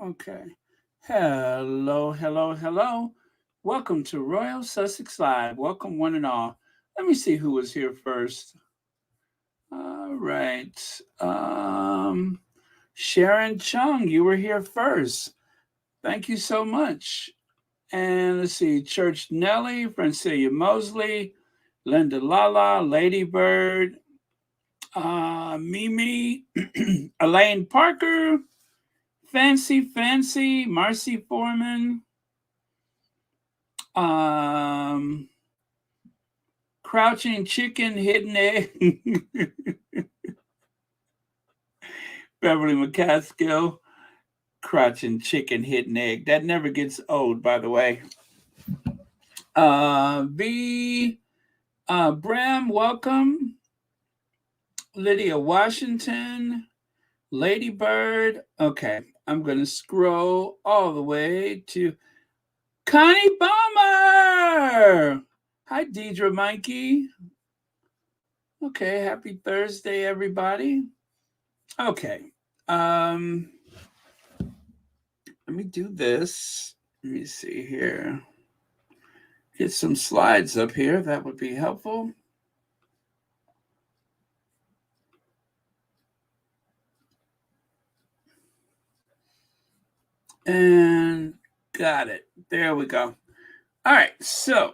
Okay. Hello, hello, hello. Welcome to Royal Sussex Live. Welcome, one and all. Let me see who was here first. All right. Sharon Chung, you were here first. Thank you so much. And let's see, Church Nelly, Francia Mosley, Linda Lala, Lady Bird, Mimi, Elaine Parker, Fancy, Marcy Foreman, um, Crouching Chicken, Hidden Egg, Beverly McCaskill, Crouching Chicken, Hidden Egg. That never gets old, by the way. V. Bram, welcome. Lydia Washington, Lady Bird. Okay, I'm going to scroll all the way to Connie Bomber. Hi, Deidre Mikey. Okay, happy Thursday, everybody. Okay, let me do this. Let me see here. Get some slides up here. That would be helpful. And got it. There we go. All right, so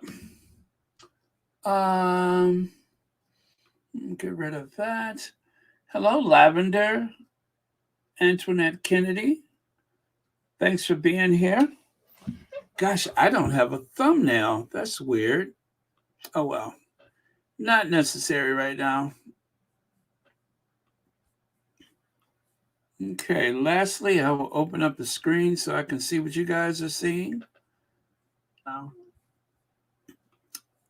get rid of that. Hello, Lavender, Antoinette Kennedy. Thanks for being here. Gosh, I don't have a thumbnail. That's weird. Oh well, not necessary right now. Okay, lastly, I will open up the screen so I can see what you guys are seeing. Oh.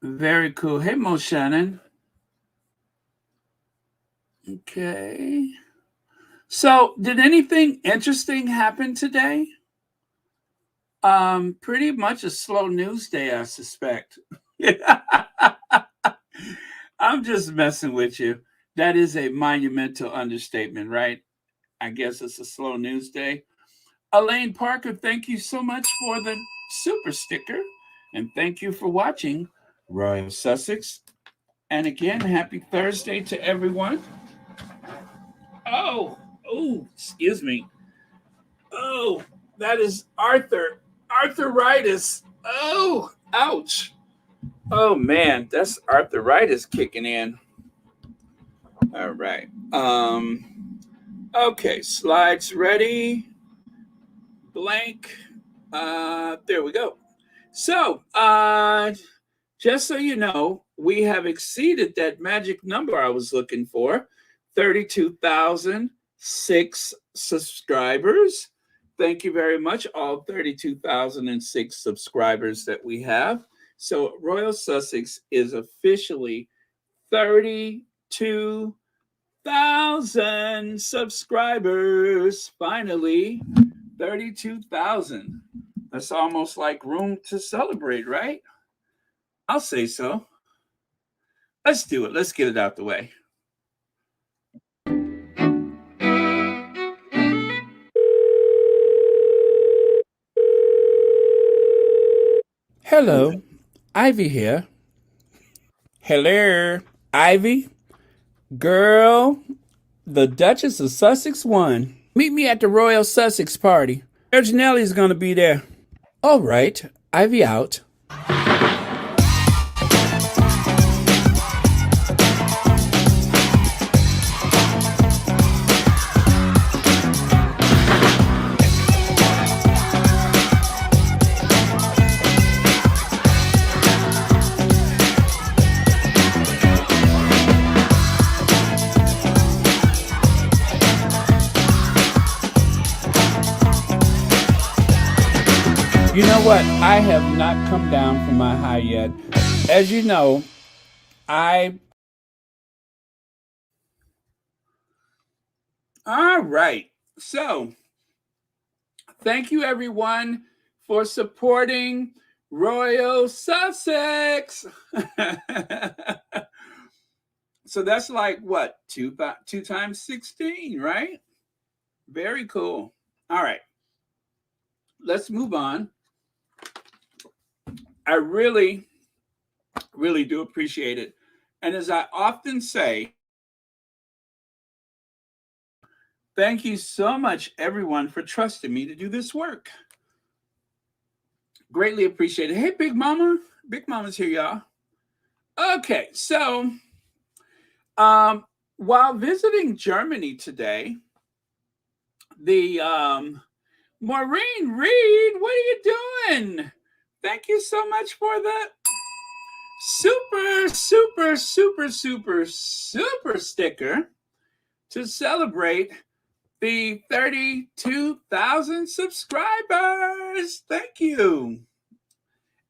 Very cool. Hey, Mo Shannon. Okay. So, did anything interesting happen today? Pretty much a slow news day, I suspect. I'm just messing with you. That is a monumental understatement, right? I guess it's a slow news day. Elaine Parker, thank you so much for the super sticker. And thank you for watching Royal Sussex. And again, happy Thursday to everyone. Oh, excuse me. Oh, that is arthritis. Oh, ouch. Oh man, that's arthritis kicking in. All right. Okay, slides ready. Blank. There we go. So, just so you know, we have exceeded that magic number I was looking for, 32,006 subscribers. Thank you very much, all 32,006 subscribers that we have. So Royal Sussex is officially 32,000 subscribers. Finally, 32,000. That's almost like room to celebrate, right? I'll say so. Let's do it. Let's get it out the way. Hello, Ivy here. Hello, Ivy. Girl, the Duchess of Sussex won. Meet me at the Royal Sussex party. Serge Nelly's gonna be there. All right, Ivy out. You know what? I have not come down from my high yet. As you know, All right. So, thank you everyone for supporting Royal Sussex. So that's like what? Two times 16, right? Very cool. All right. let's move on. I really, really do appreciate it. And as I often say, thank you so much, everyone, for trusting me to do this work. Greatly appreciate it. Hey, Big Mama. Big Mama's here, y'all. Okay, so while visiting Germany today, the Maureen Reed, what are you doing? Thank you so much for the super sticker to celebrate the 32,000 subscribers. Thank you.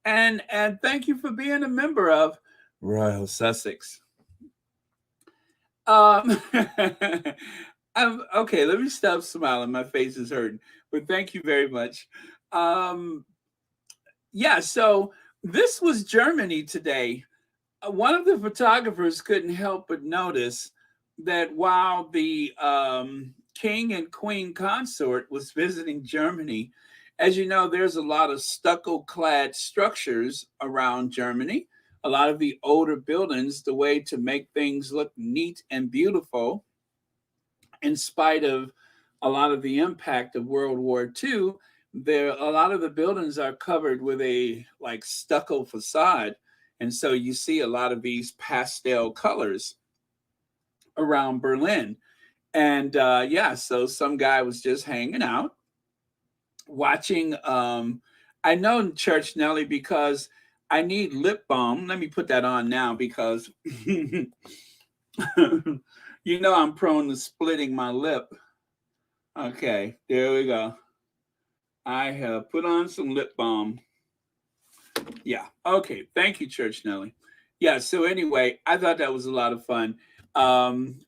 And thank you for being a member of Royal Sussex. Okay, let me stop smiling. My face is hurting. But thank you very much. Yeah, so this was Germany today. One of the photographers couldn't help but notice that while the king and queen consort was visiting Germany, as you know, there's a lot of stucco-clad structures around Germany. A lot of the older buildings, the way to make things look neat and beautiful, in spite of a lot of the impact of World War II, a lot of the buildings are covered with a like stucco facade. And so you see a lot of these pastel colors around Berlin. And yeah, so some guy was just hanging out, watching. I know Church Nelly because I need lip balm. Let me put that on now because you know I'm prone to splitting my lip. Okay, there we go. I have put on some lip balm. Yeah. Okay. Thank you, Church Nelly. Yeah. So anyway, I thought that was a lot of fun.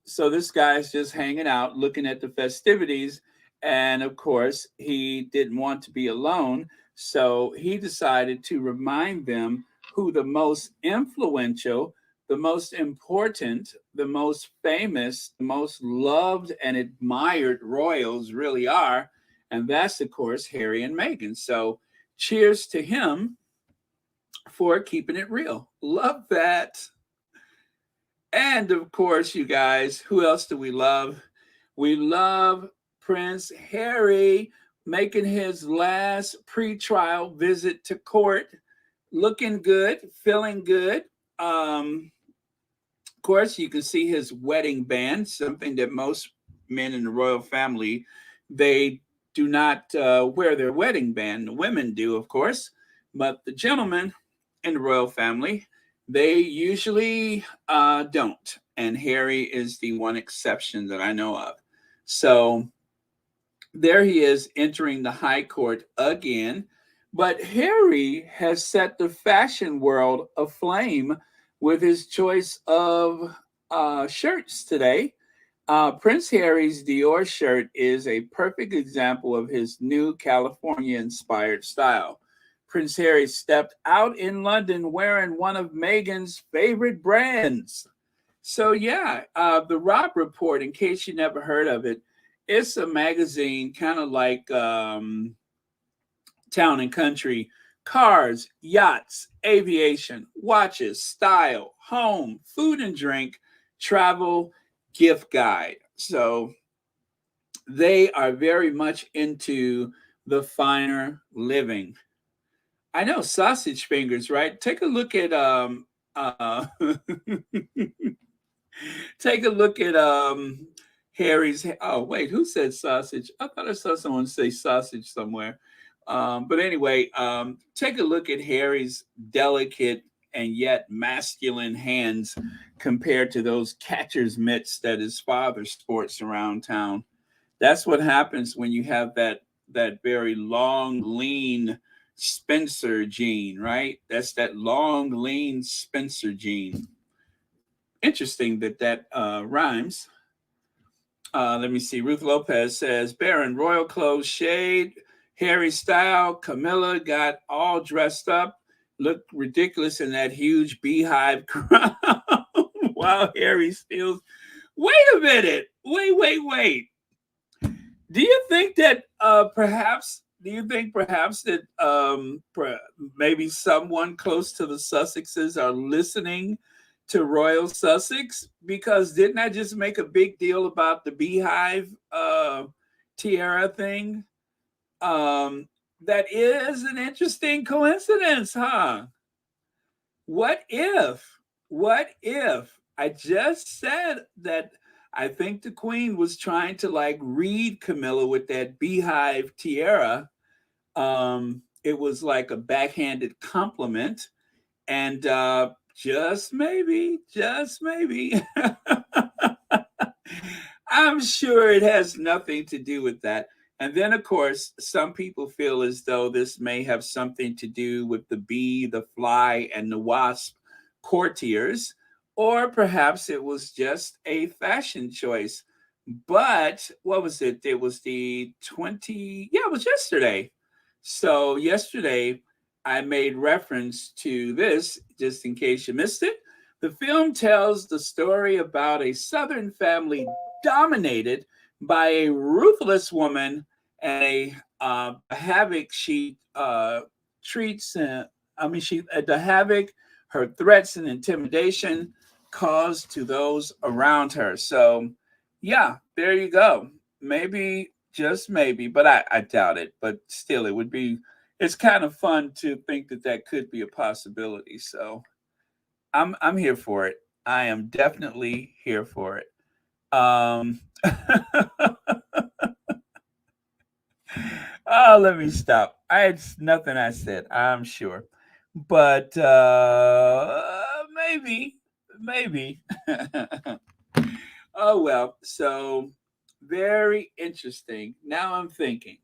So this guy's just hanging out, looking at the festivities, and of course, he didn't want to be alone. So he decided to remind them who the most influential, the most important, the most famous, the most loved and admired royals really are. And that's, of course, Harry and Meghan. So cheers to him for keeping it real. Love that. And of course, you guys, who else do we love? We love Prince Harry making his last pre-trial visit to court, looking good, feeling good. Of course, you can see his wedding band, something that most men in the royal family, they do not wear their wedding band. The women do, of course, but the gentlemen in the royal family, they usually don't. And Harry is the one exception that I know of. So there he is entering the high court again. But Harry has set the fashion world aflame with his choice of shirts today. Prince Harry's Dior shirt is a perfect example of his new California-inspired style. Prince Harry stepped out in London wearing one of Meghan's favorite brands. So yeah, the Rob Report, in case you never heard of it, it's a magazine kind of like Town and Country. Cars, yachts, aviation, watches, style, home, food and drink, travel, gift guide. So they are very much into the finer living. I know sausage fingers, right? Take a look at take a look at Harry's. Oh wait, who said sausage? I thought I saw someone say sausage somewhere. But anyway, take a look at Harry's delicate and yet masculine hands compared to those catcher's mitts that his father sports around town. That's what happens when you have that very long, lean Spencer gene, right? That's that long, lean Spencer gene. Interesting that rhymes. Let me see. Ruth Lopez says, Baron, royal clothes shade, Harry style. Camilla got all dressed up, looked ridiculous in that huge beehive crown. While Harry steals. Wait a minute. Wait. Do you think that perhaps Do you think perhaps that maybe someone close to the Sussexes are listening to Royal Sussex? Because didn't I just make a big deal about the beehive tiara thing? Um, that is an interesting coincidence, huh? What if? What if? I just said that I think the Queen was trying to like read Camilla with that beehive tiara. It was like a backhanded compliment, and just maybe, I'm sure it has nothing to do with that. And then, of course, some people feel as though this may have something to do with the bee, the fly, and the wasp courtiers, or perhaps it was just a fashion choice. But what was it? It was the 20, yeah, it was yesterday. So, yesterday, I made reference to this just in case you missed it. The film tells the story about a Southern family dominated by a ruthless woman and a havoc she treats. The havoc, her threats and intimidation caused to those around her. So, yeah, there you go. Maybe, just maybe, but I doubt it. But still, it would be. It's kind of fun to think that that could be a possibility. So I'm here for it. I am definitely here for it. Oh, let me stop. I had nothing I said, I'm sure. But maybe. Oh well, so very interesting. Now I'm thinking.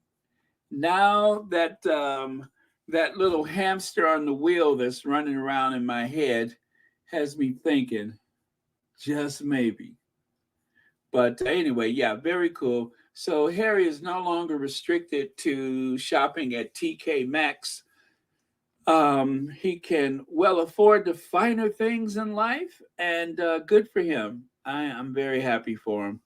Now that that little hamster on the wheel that's running around in my head has me thinking, just maybe. But anyway, yeah, very cool. So Harry is no longer restricted to shopping at TK Maxx. He can well afford the finer things in life, and good for him. I'm very happy for him.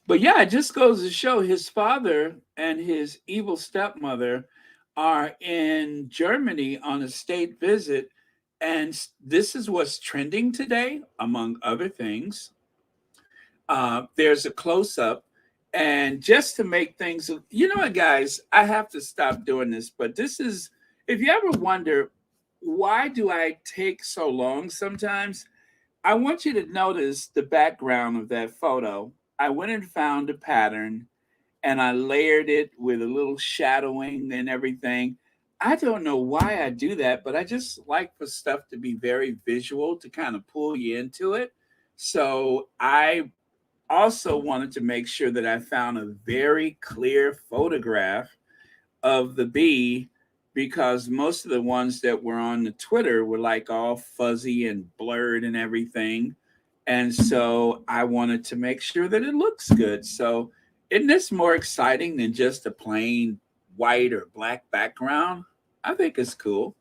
But yeah, it just goes to show his father and his evil stepmother are in Germany on a state visit. And this is what's trending today, among other things. There's a close up. And just to make things, you know what, guys, I have to stop doing this. But this is, if you ever wonder, why do I take so long sometimes? I want you to notice the background of that photo. I went and found a pattern and I layered it with a little shadowing and everything. I don't know why I do that, but I just like for stuff to be very visual to kind of pull you into it. So I also wanted to make sure that I found a very clear photograph of the bee because most of the ones that were on the Twitter were like all fuzzy and blurred and everything. And so I wanted to make sure that it looks good. So isn't this more exciting than just a plain white or black background? I think it's cool.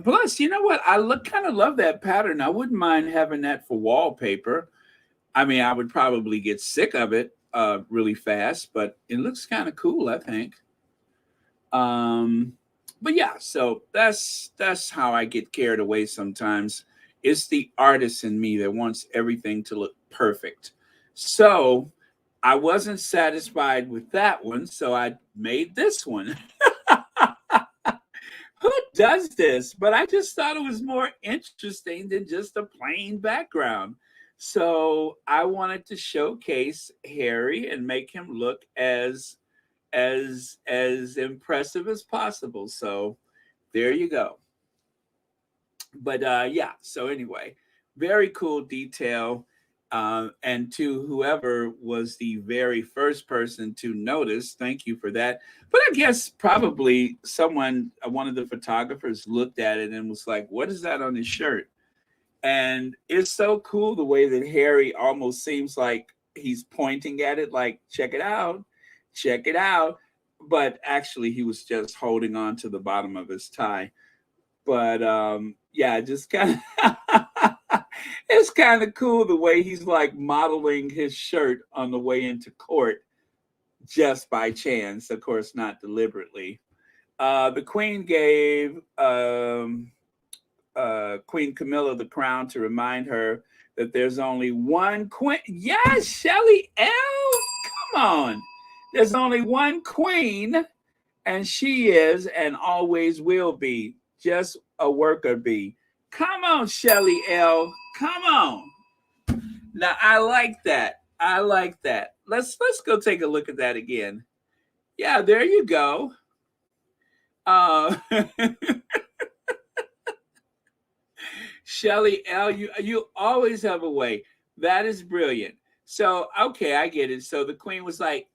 Plus, you know what? I look kind of love that pattern. I wouldn't mind having that for wallpaper. I mean, I would probably get sick of it really fast, but it looks kind of cool, I think. Um, but yeah, so that's how I get carried away sometimes. It's the artist in me that wants everything to look perfect. So I wasn't satisfied with that one, so I made this one. Who does this? But I just thought it was more interesting than just a plain background. So I wanted to showcase Harry and make him look as impressive as possible. So there you go. But yeah, so anyway, very cool detail. And to whoever was the very first person to notice, thank you for that. But I guess probably someone, one of the photographers, looked at it and was like, "What is that on his shirt?" And it's so cool the way that Harry almost seems like he's pointing at it, like, "Check it out, check it out." But actually, he was just holding on to the bottom of his tie. But yeah, just kind of it's kind of cool the way he's like modeling his shirt on the way into court. just by chance, of course, not deliberately. The Queen gave Queen Camilla the crown to remind her that there's only one queen. Yes, Shelly L. Come on. There's only one queen, and she is and always will be just a worker bee. Come on, Shelly L. Come on. Now I like that. I like that. Let's go take a look at that again. Yeah, there you go. Uh Shelly L, you always have a way. That is brilliant. So okay, I get it. So the queen was like,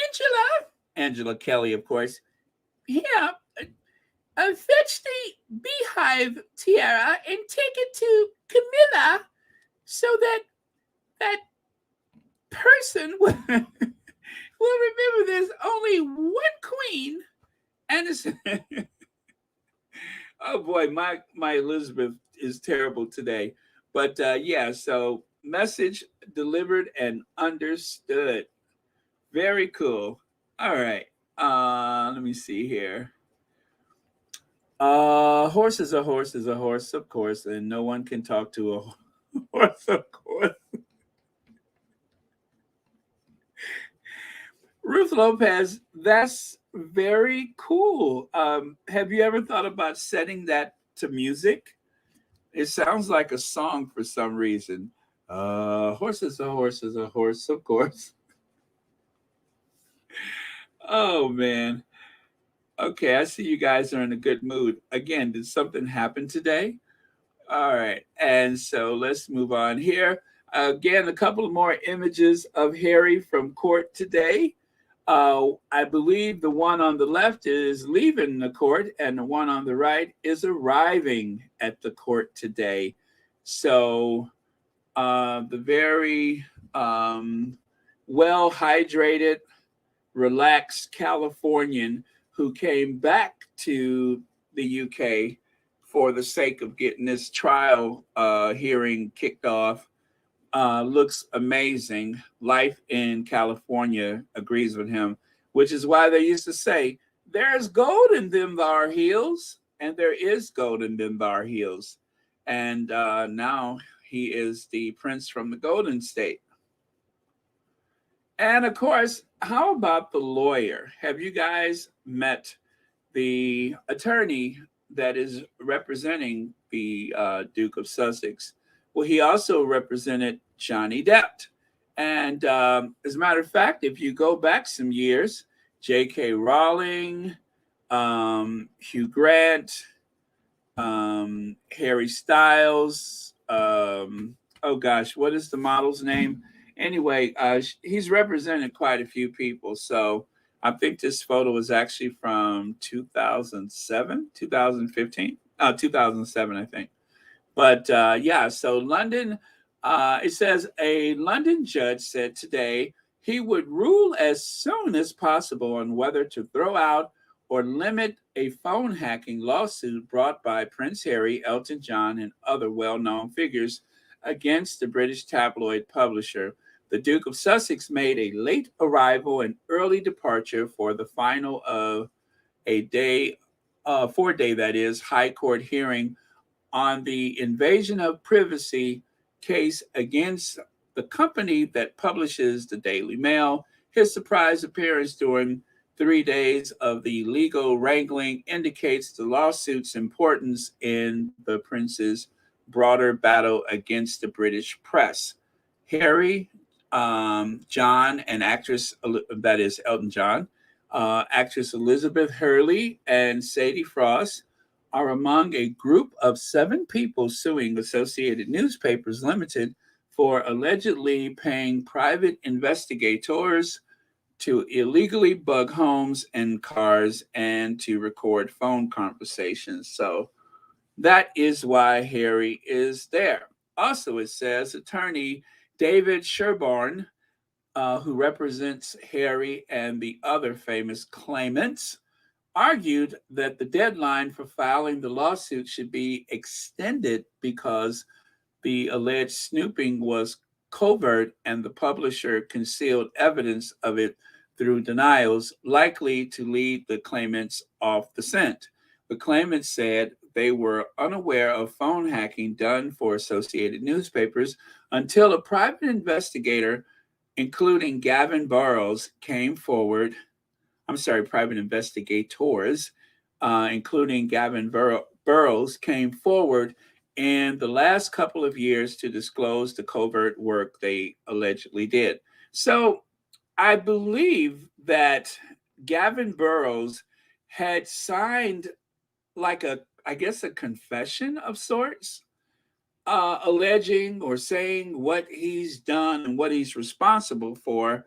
Angela, Angela Kelly, of course. Yeah, fetch the beehive tiara and take it to Camilla so that that person will, will remember there's only one queen and it's oh boy, my Elizabeth is terrible today. But yeah, so message delivered and understood. Very cool. All right. Let me see here. Horse is a horse is a horse, of course, and no one can talk to a horse, of course. Ruth Lopez, that's very cool. Have you ever thought about setting that to music? It sounds like a song for some reason. Horse is a horse is a horse, of course. Oh man. Okay, I see you guys are in a good mood. Again, did something happen today? All right. And so let's move on here. Again, a couple of more images of Harry from court today. I believe the one on the left is leaving the court, and the one on the right is arriving at the court today. So the very well hydrated, relaxed Californian who came back to the UK for the sake of getting this trial hearing kicked off. Looks amazing. Life in California agrees with him, which is why they used to say, there's gold in them thar hills, and there is gold in them thar hills. And now he is the prince from the Golden State. And of course, how about the lawyer? Have you guys met the attorney that is representing the Duke of Sussex? Well, he also represented Johnny Depp. And as a matter of fact, if you go back some years, J.K. Rowling, Hugh Grant, Harry Styles, oh gosh, what is the model's name? Anyway, he's represented quite a few people. So I think this photo is actually from 2007, 2015, 2007, I think. But yeah, so London, it says a London judge said today he would rule as soon as possible on whether to throw out or limit a phone hacking lawsuit brought by Prince Harry, Elton John, and other well known figures against the British tabloid publisher. The Duke of Sussex made a late arrival and early departure for the final of a day, 4-day, that is, High Court hearing on the invasion of privacy case against the company that publishes the Daily Mail. His surprise appearance during 3 days of the legal wrangling indicates the lawsuit's importance in the prince's broader battle against the British press. Harry, John, and actress, that is Elton John, actress Elizabeth Hurley, and Sadie Frost are among a group of 7 people suing Associated Newspapers Limited for allegedly paying private investigators to illegally bug homes and cars and to record phone conversations. So that is why Harry is there. Also, it says attorney David Sherborne, who represents Harry and the other famous claimants, argued that the deadline for filing the lawsuit should be extended because the alleged snooping was covert, and the publisher concealed evidence of it through denials, likely to lead the claimants off the scent. The claimants said they were unaware of phone hacking done for Associated Newspapers until a private investigator, including Gavin Burrows, came forward. I'm sorry, private investigators, including Burrows, came forward in the last couple of years to disclose the covert work they allegedly did. So I believe that Gavin Burrows had signed like I guess, a confession of sorts, alleging or saying what he's done and what he's responsible for.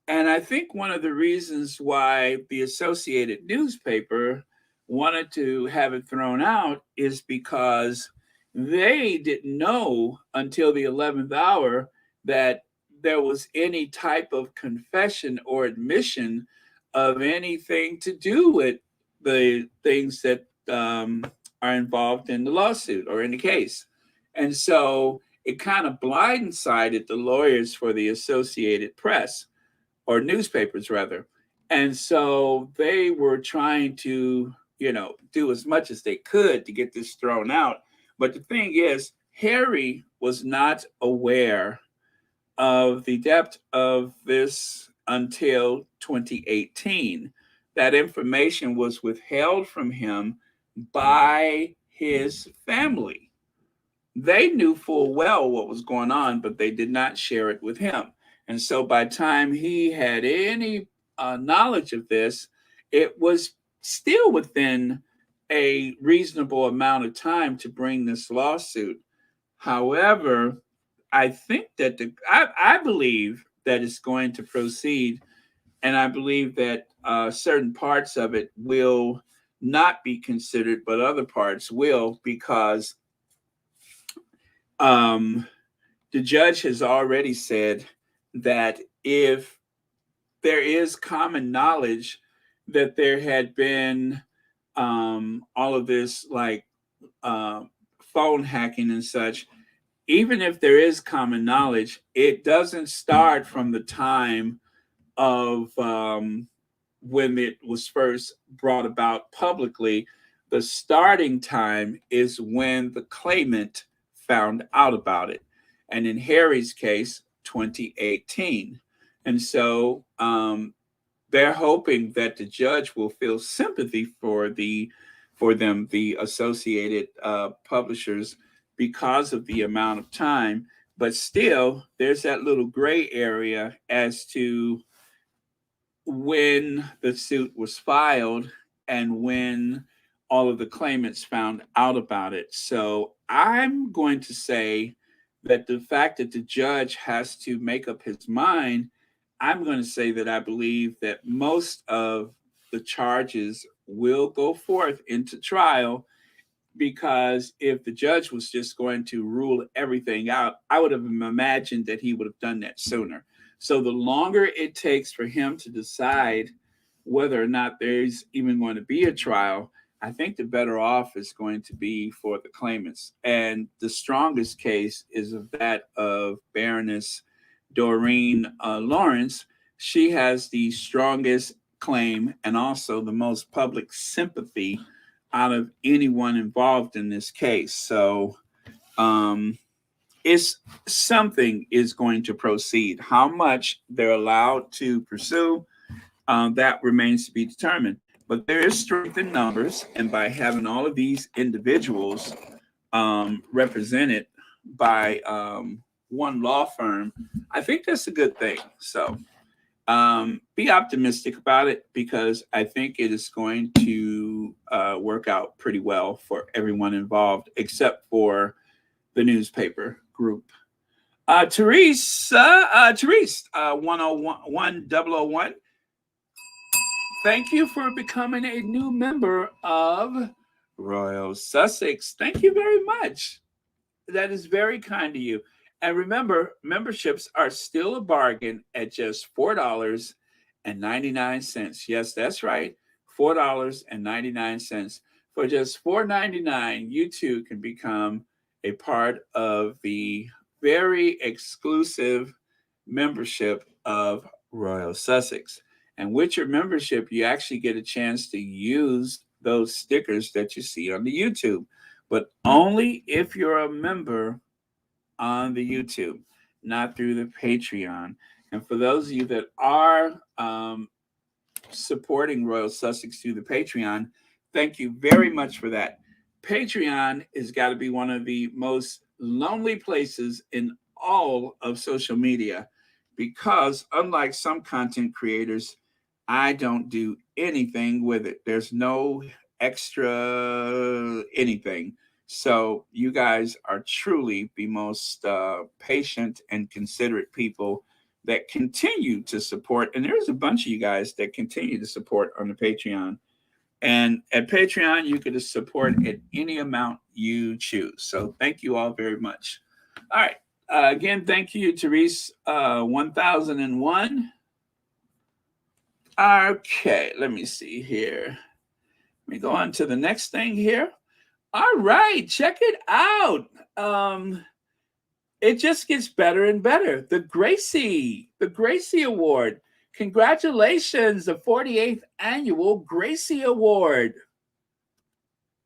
And I think one of the reasons why the Associated newspaper wanted to have it thrown out is because they didn't know until the 11th hour that there was any type of confession or admission of anything to do with the things that are involved in the lawsuit or in the case. And so it kind of blindsided the lawyers for the Associated Press, or newspapers rather. And so they were trying to, do as much as they could to get this thrown out. But the thing is, Harry was not aware of the depth of this until 2018. That information was withheld from him by his family. They knew full well what was going on, but they did not share it with him. And so by the time he had any knowledge of this, it was still within a reasonable amount of time to bring this lawsuit. However, I think that I believe that it's going to proceed, and I believe that certain parts of it will not be considered, but other parts will, because the judge has already said that if there is common knowledge that there had been all of this, like phone hacking and such, even if there is common knowledge, it doesn't start from the time of when it was first brought about publicly. The starting time is when the claimant found out about it. And in Harry's case, 2018. And so they're hoping that the judge will feel sympathy for them, the Associated publishers, because of the amount of time. But still, there's that little gray area as to when the suit was filed and when all of the claimants found out about it. So I'm going to say that the fact that the judge has to make up his mind, I'm going to say that I believe that most of the charges will go forth into trial, because if the judge was just going to rule everything out, I would have imagined that he would have done that sooner. So the longer it takes for him to decide whether or not there's even going to be a trial, I think the better off is going to be for the claimants. And the strongest case is of that of Baroness Doreen Lawrence. She has the strongest claim and also the most public sympathy out of anyone involved in this case. So it's something is going to proceed. How much they're allowed to pursue, that remains to be determined. But there is strength in numbers, and by having all of these individuals represented by one law firm, I think that's a good thing. So be optimistic about it, because I think it is going to work out pretty well for everyone involved, except for the newspaper group. Therese 1001, thank you for becoming a new member of Royal Sussex. Thank you very much. That is very kind of you. And remember, memberships are still a bargain at just $4.99. Yes, that's right, $4.99. For just $4.99, you too can become a part of the very exclusive membership of Royal Sussex. And with your membership, you actually get a chance to use those stickers that you see on the YouTube, but only if you're a member on the YouTube, not through the Patreon. And for those of you that are supporting Royal Sussex through the Patreon, thank you very much for that. Patreon has got to be one of the most lonely places in all of social media because, unlike some content creators, I don't do anything with it. There's no extra anything. So, you guys are truly the most patient and considerate people that continue to support. And there's a bunch of you guys that continue to support on the Patreon. And at Patreon, you can support at any amount you choose. So thank you all very much. All right. Again, thank you, Therese 1001. Okay, let me see here. Let me go on to the next thing here. All right, check it out. It just gets better and better. The Gracie Award. Congratulations, the 48th annual Gracie Award.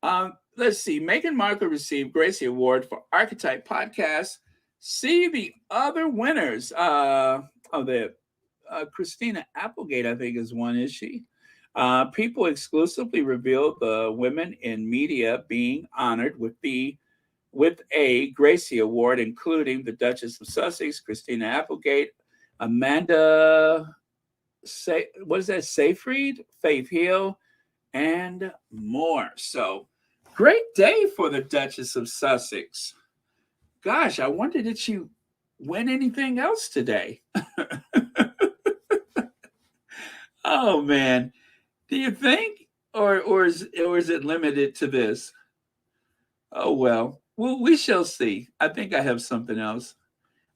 Let's see. Meghan Markle received Gracie Award for Archetype Podcast. See the other winners. Christina Applegate, I think, is one, is she? People exclusively revealed the women in media being honored with a Gracie Award, including the Duchess of Sussex, Christina Applegate, Amanda, Seyfried, Faith Hill, and more. So, great day for the Duchess of Sussex. Gosh, I wonder, did she win anything else today? Oh man, do you think, or is it limited to this? Oh well, we shall see. I think I have something else.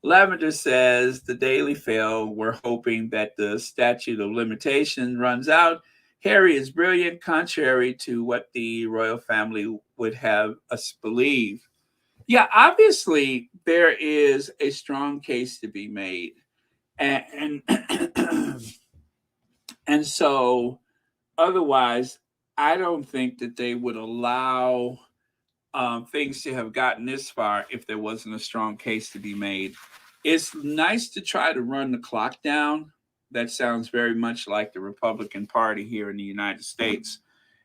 Lavender says the Daily Fail. We're hoping that the statute of limitation runs out. Harry is brilliant, contrary to what the royal family would have us believe. Yeah, obviously there is a strong case to be made, and and so otherwise, I don't think that they would allow things to have gotten this far if there wasn't a strong case to be made. It's nice to try to run the clock down. That sounds very much like the Republican Party here in the United States.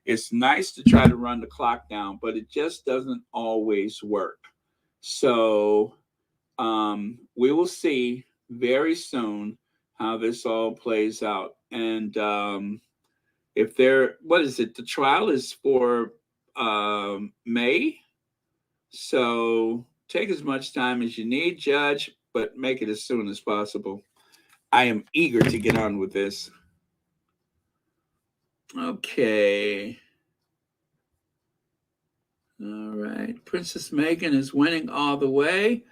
It's nice to try to run the clock down, but it just doesn't always work. So we will see very soon how this all plays out. And if what is it? The trial is for May. So take as much time as you need, Judge, but make it as soon as possible. I am eager to get on with this. Okay. All right. Princess Meghan is winning all the way.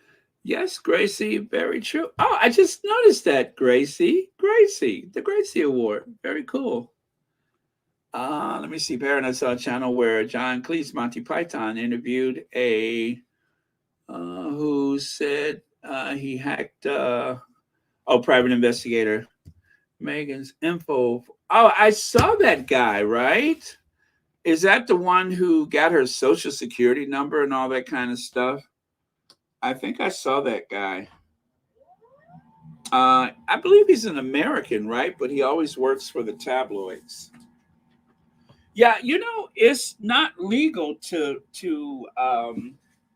Yes, Gracie, very true. Oh, I just noticed that, Gracie, the Gracie Award. Very cool. Let me see. Baron, I saw a channel where John Cleese, Monty Python, interviewed a who said he hacked private investigator Meghan's info. Oh, I saw that guy, right? Is that the one who got her social security number and all that kind of stuff? I think I saw that guy. I believe he's an American, right? But he always works for the tabloids. Yeah, it's not legal to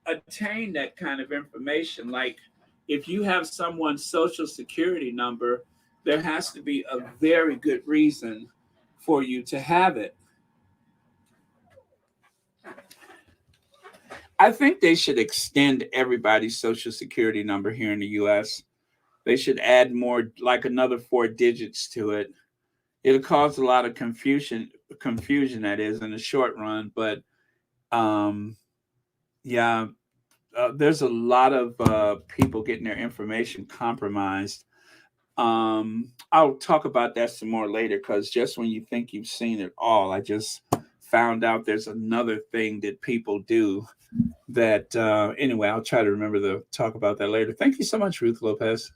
attain that kind of information. Like, if you have someone's social security number, there has to be a very good reason for you to have it. I think they should extend everybody's social security number here in the U.S. They should add more, like another 4 digits to it. It'll cause a lot of confusion that is in the short run. But there's a lot of people getting their information compromised. I'll talk about that some more later, because just when you think you've seen it all, I just found out there's another thing that people do that anyway, I'll try to remember to talk about that later. Thank you so much, Ruth Lopez.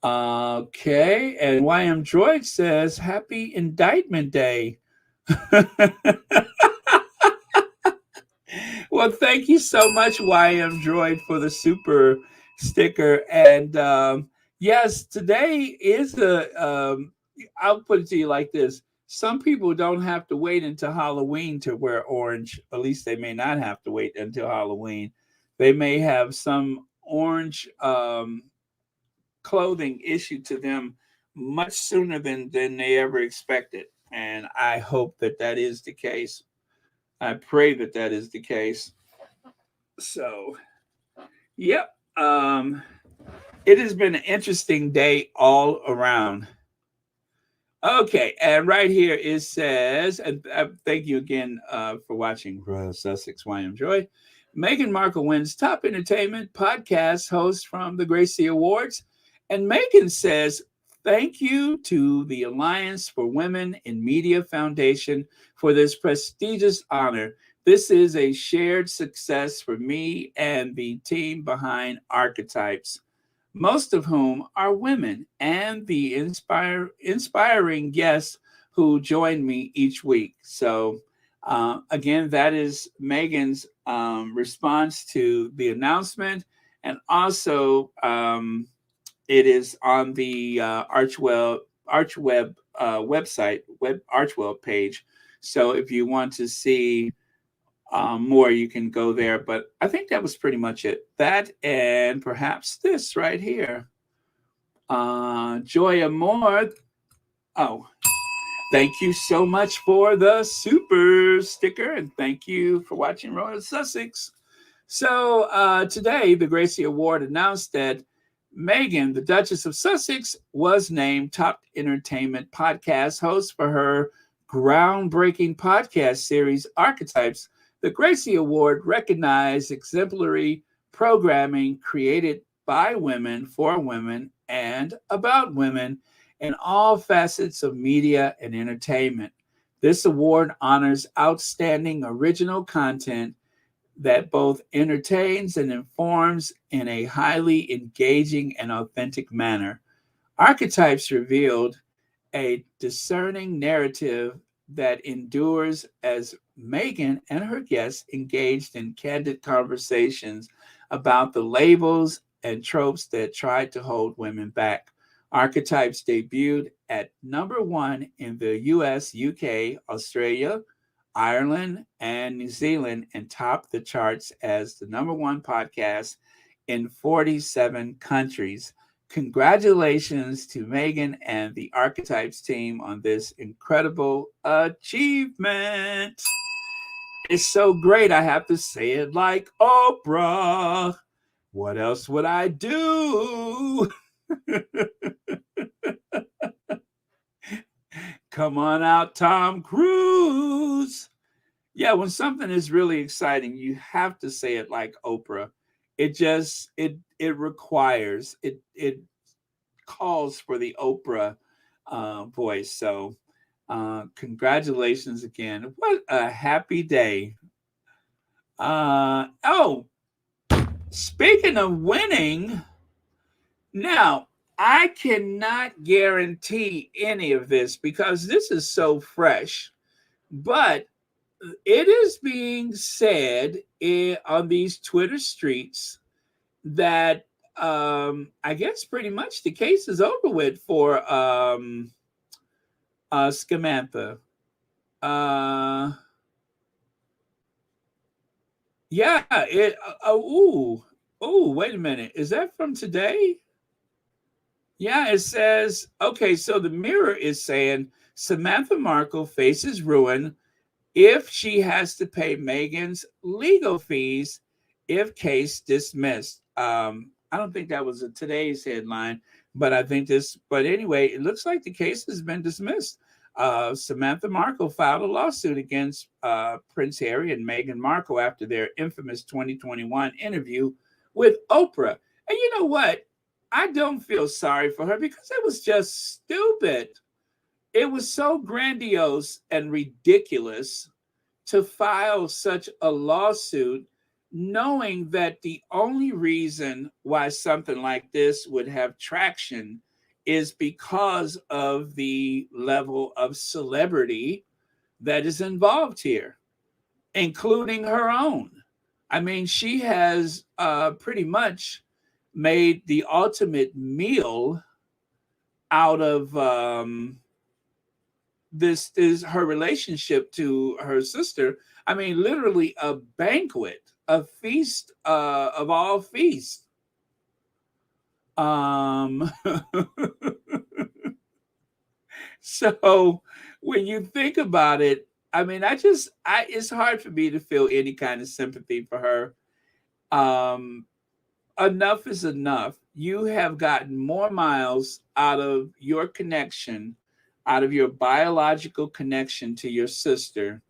Okay, and YM Droid says happy indictment day. Well, thank you so much, YM Droid, for the super sticker. And yes, today is I'll put it to you like this. Some people don't have to wait until Halloween to wear orange. At least they may not have to wait until Halloween. They may have some orange clothing issued to them much sooner than they ever expected. And I hope that that is the case. I pray that that is the case. So, yep. It has been an interesting day all around. Okay, and right here it says, and thank you again for watching Royal Sussex YM Joy. Meghan Markle wins top entertainment podcast host from the Gracie Awards. And Meghan says, thank you to the Alliance for Women in Media Foundation for this prestigious honor. This is a shared success for me and the team behind Archetypes, most of whom are women, and the inspiring guests who join me each week. So, again, that is Meghan's response to the announcement, and also it is on the Archweb website, Archweb page. So, if you want to see more, you can go there. But I think that was pretty much it. That and perhaps this right here. Joy Amore. Oh, thank you so much for the super sticker. And thank you for watching Royal Sussex. So today, the Gracie Award announced that Meghan, the Duchess of Sussex, was named top entertainment podcast host for her groundbreaking podcast series, Archetypes. The Gracie Award recognized exemplary programming created by women, for women, and about women in all facets of media and entertainment. This award honors outstanding original content that both entertains and informs in a highly engaging and authentic manner. Archetypes revealed a discerning narrative that endures as Meghan and her guests engaged in candid conversations about the labels and tropes that tried to hold women back. Archetypes debuted at #1 in the US, UK, Australia, Ireland, and New Zealand, and topped the charts as the #1 podcast in 47 countries. Congratulations to Meghan and the Archetypes team on this incredible achievement. It's so great, I have to say it like Oprah. What else would I do? Come on out, Tom Cruise. Yeah, when something is really exciting, you have to say it like Oprah. It requires it calls for the Oprah voice. So congratulations again. What a happy day. Oh, speaking of winning, now I cannot guarantee any of this because this is so fresh, but it is being said on these Twitter streets that I guess pretty much the case is over with for Samantha. Yeah, wait a minute. Is that from today? Yeah, it says, okay, so the Mirror is saying Samantha Markle faces ruin if she has to pay Meghan's legal fees if case dismissed. I don't think that was today's headline, but but anyway, it looks like the case has been dismissed. Samantha Markle filed a lawsuit against Prince Harry and Meghan Markle after their infamous 2021 interview with Oprah. And you know what? I don't feel sorry for her because it was just stupid. It was so grandiose and ridiculous to file such a lawsuit, knowing that the only reason why something like this would have traction is because of the level of celebrity that is involved here, including her own. I mean, she has pretty much made the ultimate meal out of this is her relationship to her sister. I mean, literally a banquet, a feast of all feasts. Um, so when you think about it, I mean, it's hard for me to feel any kind of sympathy for her. Um, Enough is enough. You have gotten more miles out of your connection, out of your biological connection to your sister,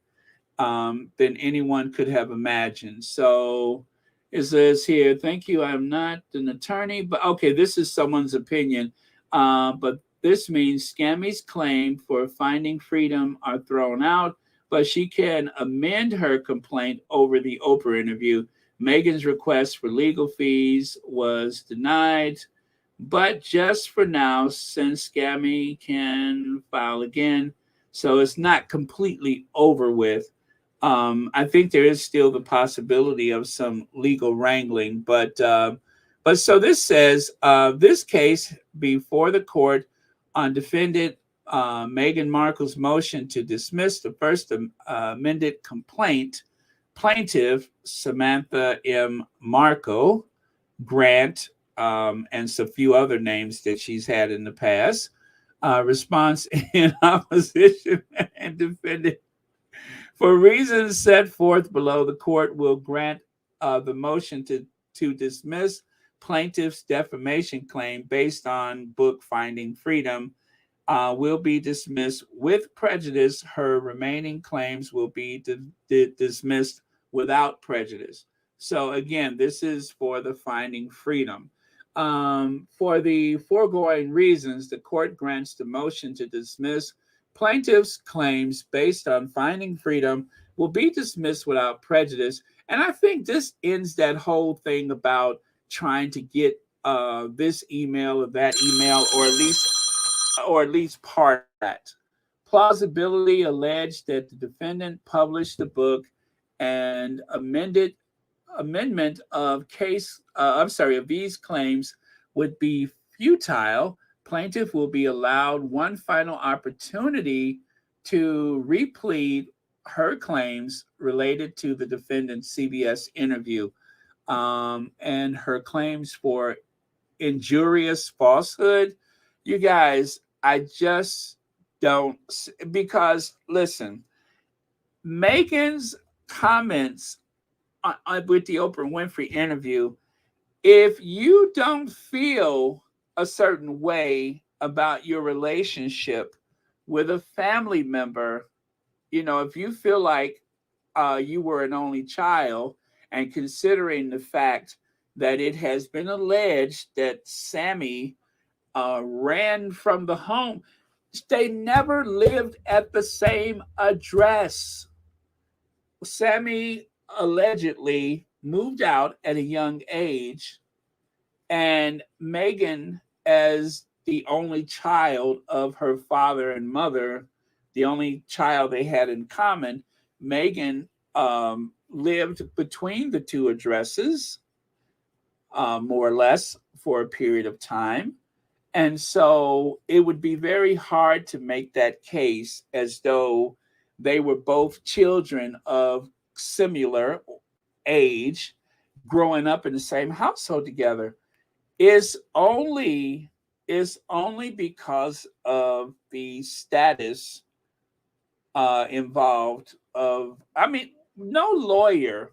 than anyone could have imagined. So it says here, thank you. I'm not an attorney, but okay, this is someone's opinion. But this means Scammy's claim for finding freedom are thrown out, but she can amend her complaint over the Oprah interview. Meghan's request for legal fees was denied, but just for now, since Scammy can file again, so it's not completely over with. I think there is still the possibility of some legal wrangling, but so this says this case before the court on defendant Meghan Markle's motion to dismiss the first amended complaint. Plaintiff Samantha Markle, Grant, and a few other names that she's had in the past. Response in opposition and defendant. For reasons set forth below, the court will grant the motion to dismiss plaintiff's defamation claim based on book Finding Freedom will be dismissed with prejudice. Her remaining claims will be dismissed without prejudice. So again, this is for the Finding Freedom. For the foregoing reasons, the court grants the motion to dismiss plaintiff's claims based on Finding Freedom will be dismissed without prejudice. And I think this ends that whole thing about trying to get this email or that email, or at least part of that. Plausibility alleged that the defendant published the book and amendment of of these claims would be futile. Plaintiff will be allowed one final opportunity to replead her claims related to the defendant's CBS interview, and her claims for injurious falsehood. You guys, I just don't, because listen, Meghan's comments with the Oprah Winfrey interview, if you don't feel a certain way about your relationship with a family member, if you feel like you were an only child, and considering the fact that it has been alleged that Sammy ran from the home, they never lived at the same address. Sammy allegedly moved out at a young age, and Meghan, as the only child of her father and mother, the only child they had in common, Meghan lived between the two addresses, more or less, for a period of time. And so it would be very hard to make that case as though they were both children of similar age growing up in the same household together. Is only because of the status involved of, I mean, no lawyer.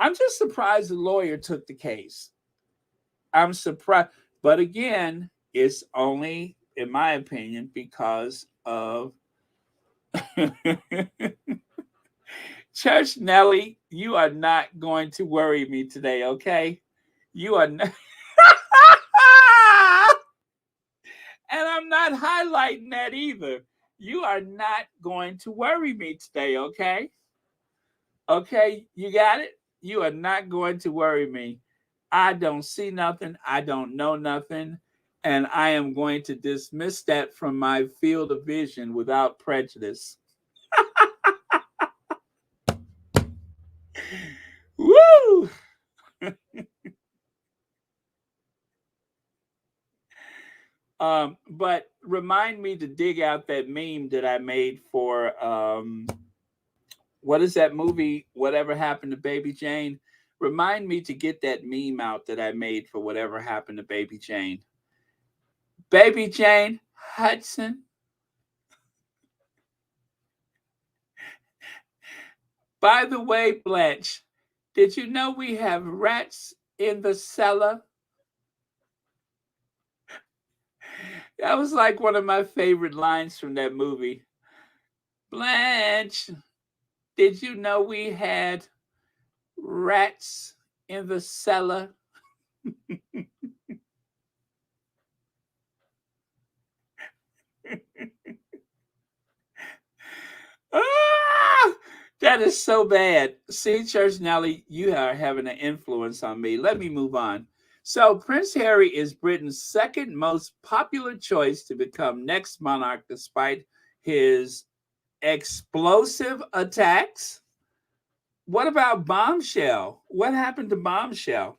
I'm just surprised the lawyer took the case. I'm surprised. But again, it's only, in my opinion, because of Church Nelly. You are not going to worry me today, okay? You are not. And I'm not highlighting that either. You are not going to worry me today, okay? Okay, you got it? You are not going to worry me. I don't see nothing. I don't know nothing. And I am going to dismiss that from my field of vision without prejudice. Woo! But remind me to dig out that meme that I made for what is that movie? Whatever happened to Baby Jane? Remind me to get that meme out that I made for whatever happened to Baby Jane. Baby Jane Hudson. By the way, Blanche, did you know we have rats in the cellar? That was like one of my favorite lines from that movie. Blanche, did you know we had rats in the cellar? Ah, that is so bad. See, Church Nelly, you are having an influence on me. Let me move on. So, Prince Harry is Britain's second most popular choice to become next monarch despite his explosive attacks. What about Bombshell? What happened to Bombshell?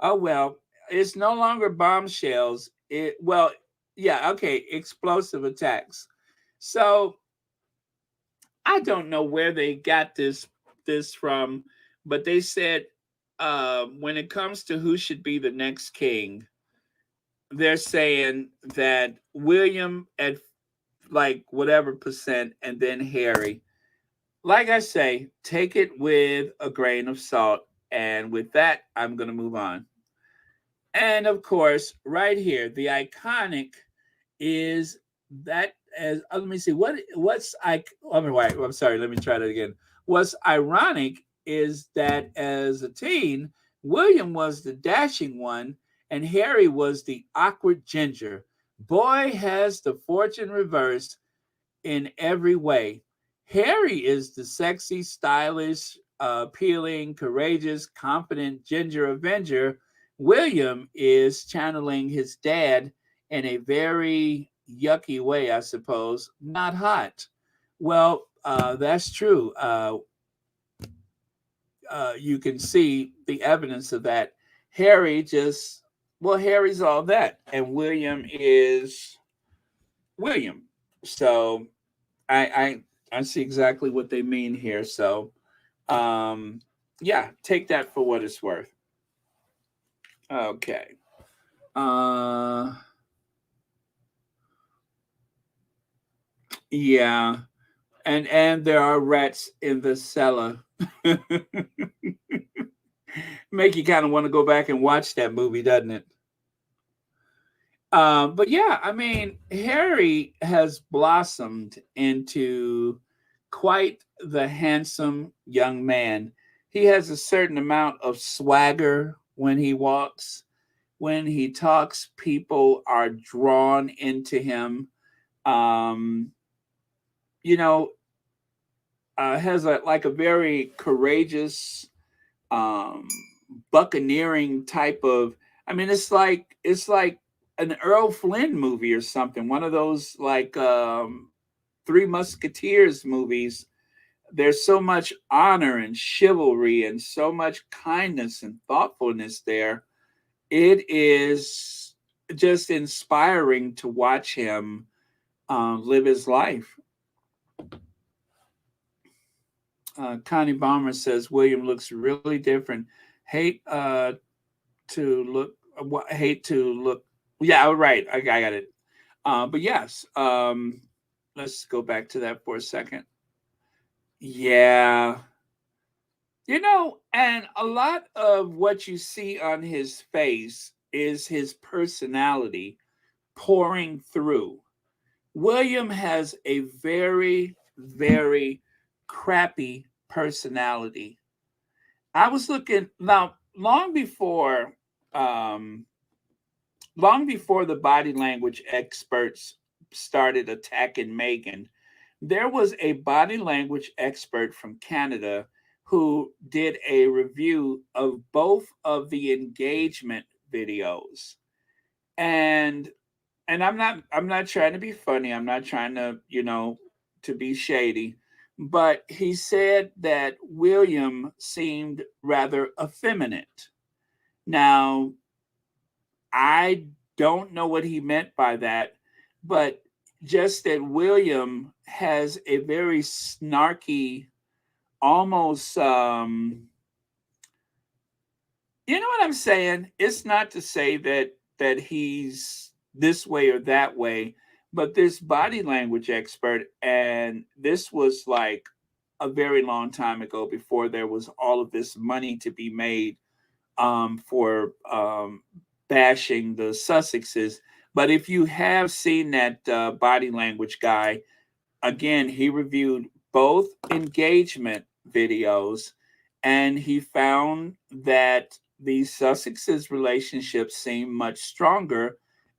Oh, well, it's no longer bombshells. Yeah, okay, explosive attacks. So, I don't know where they got this from, but they said when it comes to who should be the next king, they're saying that William at like whatever percent, and then Harry. Like I say, take it with a grain of salt. And with that, I'm going to move on. And of course, right here, the iconic is that as let me see what's I I'm right. I'm sorry. Let me try that again. What's ironic is that as a teen, William was the dashing one, and Harry was the awkward ginger. Boy, has the fortune reversed in every way. Harry is the sexy, stylish, appealing, courageous, confident ginger avenger. William is channeling his dad in a very yucky way, I suppose. Not hot. Well, that's true. You can see the evidence of that. Harry just, well, Harry's all that, and William is William. So I see exactly what they mean here. So um yeah, take that for what it's worth. Okay. Uh yeah. And there are rats in the cellar. Make you kind of want to go back and watch that movie, doesn't it? But yeah, I mean, Harry has blossomed into quite the handsome young man. He has a certain amount of swagger when he walks. When he talks, people are drawn into him. Um, you know, has a like a very courageous, um, buccaneering type of. I mean, it's like an Earl Flynn movie or something. One of those like Three Musketeers movies. There's so much honor and chivalry and so much kindness and thoughtfulness there. It is just inspiring to watch him live his life. Connie Balmer says William looks really different. Hate to look. Hate to look. Yeah, right. I got it. But yes, let's go back to that for a second. Yeah, and a lot of what you see on his face is his personality pouring through. William has a very, very crappy personality. I was looking now um, long before the body language experts started attacking Meghan, there was a body language expert from Canada who did a review of both of the engagement videos. And I'm not trying to be funny. I'm not trying to, to be shady, but he said that William seemed rather effeminate. Now, I don't know what he meant by that, but just that William has a very snarky, almost, you know what I'm saying? It's not to say that he's this way or that way, but this body language expert, and this was like a very long time ago before there was all of this money to be made for bashing the Sussexes. But if you have seen that body language guy, again, he reviewed both engagement videos, and he found that the Sussexes' relationship seemed much stronger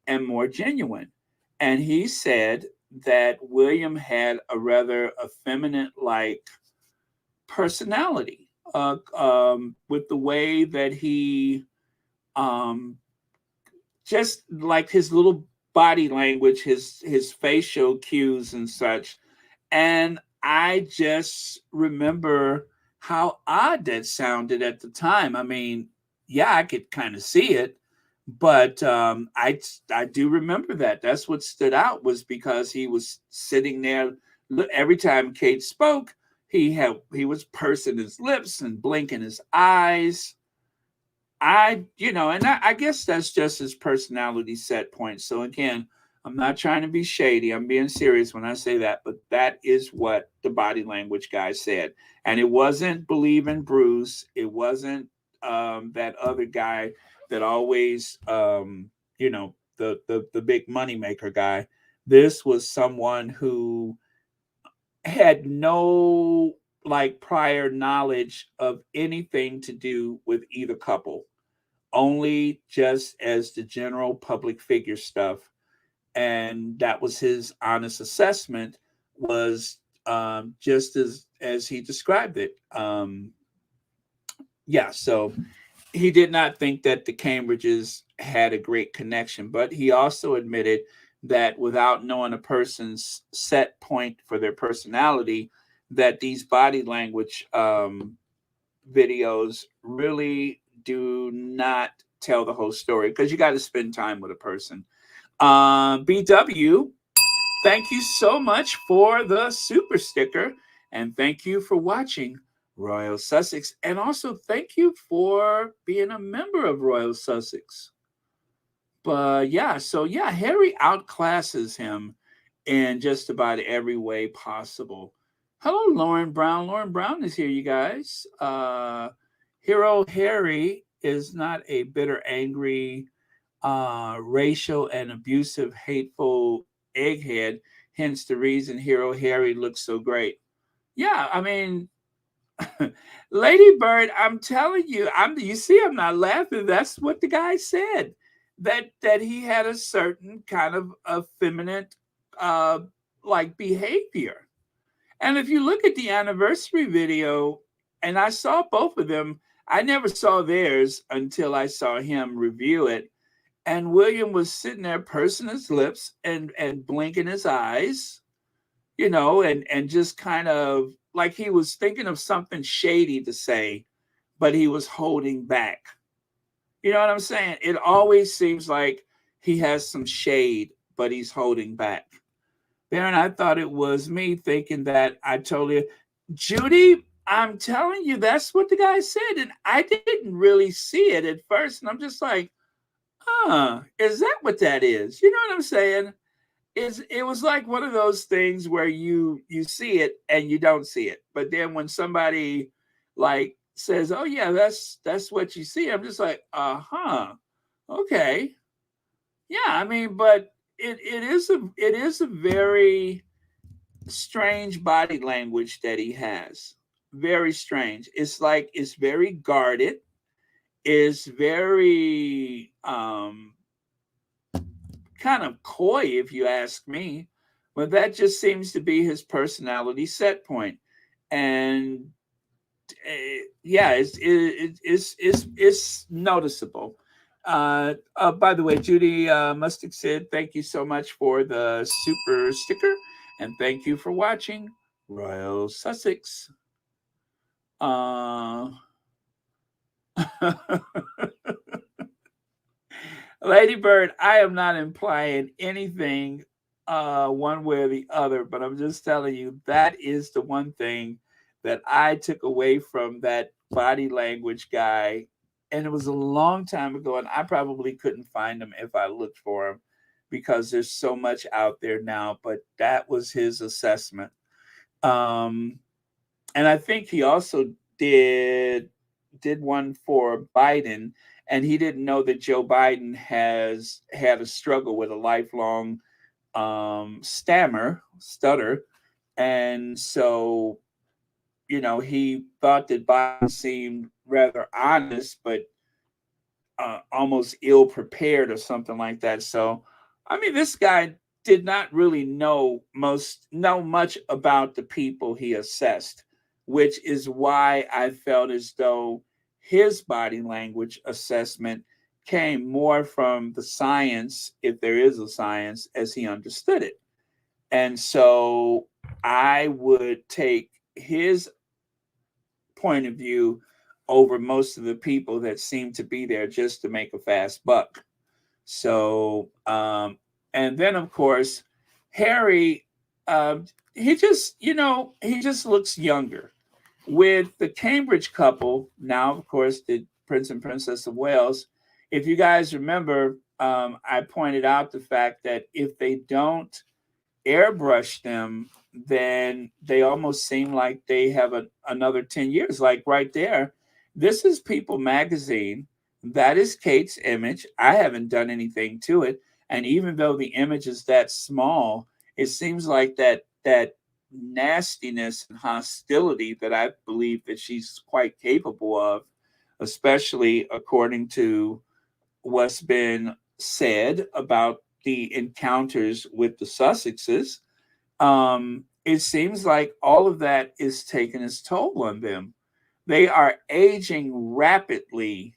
and more genuine. And he said that William had a rather effeminate like personality with the way that he um, just like his little body language, his facial cues and such. And I just remember how odd that sounded at the time. I mean, yeah, I could kind of see it, but I do remember that. That's what stood out, was because he was sitting there. Every time Kate spoke, he was pursing his lips and blinking his eyes. I guess that's just his personality set point. So again, I'm not trying to be shady. I'm being serious when I say that, but that is what the body language guy said. And it wasn't believing Bruce. It wasn't that other guy that always, the big moneymaker guy. This was someone who had no like prior knowledge of anything to do with either couple, only just as the general public figure stuff. And that was his honest assessment, was just as he described it. Yeah, so he did not think that the Cambridges had a great connection, but he also admitted that without knowing a person's set point for their personality, that these body language videos really do not tell the whole story, because you got to spend time with a person. BW, thank you so much for the super sticker, and thank you for watching Royal Sussex, and also thank you for being a member of Royal Sussex. But yeah, so yeah, Harry outclasses him in just about every way possible. Hello, Lauren Brown. Lauren Brown is here, you guys. Hero Harry is not a bitter, angry, racial and abusive, hateful egghead. Hence the reason Hero Harry looks so great. Yeah, I mean, Lady Bird, I'm telling you, you see, I'm not laughing. That's what the guy said. That he had a certain kind of effeminate like behavior. And if you look at the anniversary video, and I saw both of them, I never saw theirs until I saw him review it. And William was sitting there pursing his lips and blinking his eyes, and just kind of like he was thinking of something shady to say, but he was holding back. You know what I'm saying? It always seems like he has some shade, but he's holding back. Baron, I thought it was me thinking that I totally. Judy, I'm telling you, that's what the guy said. And I didn't really see it at first. And I'm just like, is that what that is? You know what I'm saying? It was like one of those things where you see it and you don't see it. But then when somebody like says, "Oh yeah, that's what you see," I'm just like, okay, yeah. I mean, but it is a very strange body language that he has. Very strange. It's like it's very guarded. It's very kind of coy, if you ask me, but that just seems to be his personality set point. And yeah, it's noticeable. By the way, Judy Mustic said, "Thank you so much for the super sticker, and thank you for watching Royal Sussex." Uh, Lady Bird, I am not implying anything one way or the other, but I'm just telling you that is the one thing that I took away from that body language guy. And it was a long time ago, and I probably couldn't find him if I looked for him because there's so much out there now. But that was his assessment. Um, and I think he also did did one for Biden, and he didn't know that Joe Biden has had a struggle with a lifelong stutter, and so he thought that Biden seemed rather honest, but almost ill prepared or something like that. So, I mean, this guy did not really know much about the people he assessed, which is why I felt as though his body language assessment came more from the science, if there is a science, as he understood it. And so I would take his point of view over most of the people that seem to be there just to make a fast buck. So, and then of course, Harry, he just looks younger. With the Cambridge couple, now of course, the Prince and Princess of Wales, if you guys remember, I pointed out the fact that if they don't airbrush them, then they almost seem like they have another 10 years. Like right there, this is People magazine. That is Kate's image. I haven't done anything to it. And even though the image is that small, it seems like that nastiness and hostility that I believe that she's quite capable of, especially according to what's been said about the encounters with the Sussexes. It seems like all of that is taking its toll on them. They are aging rapidly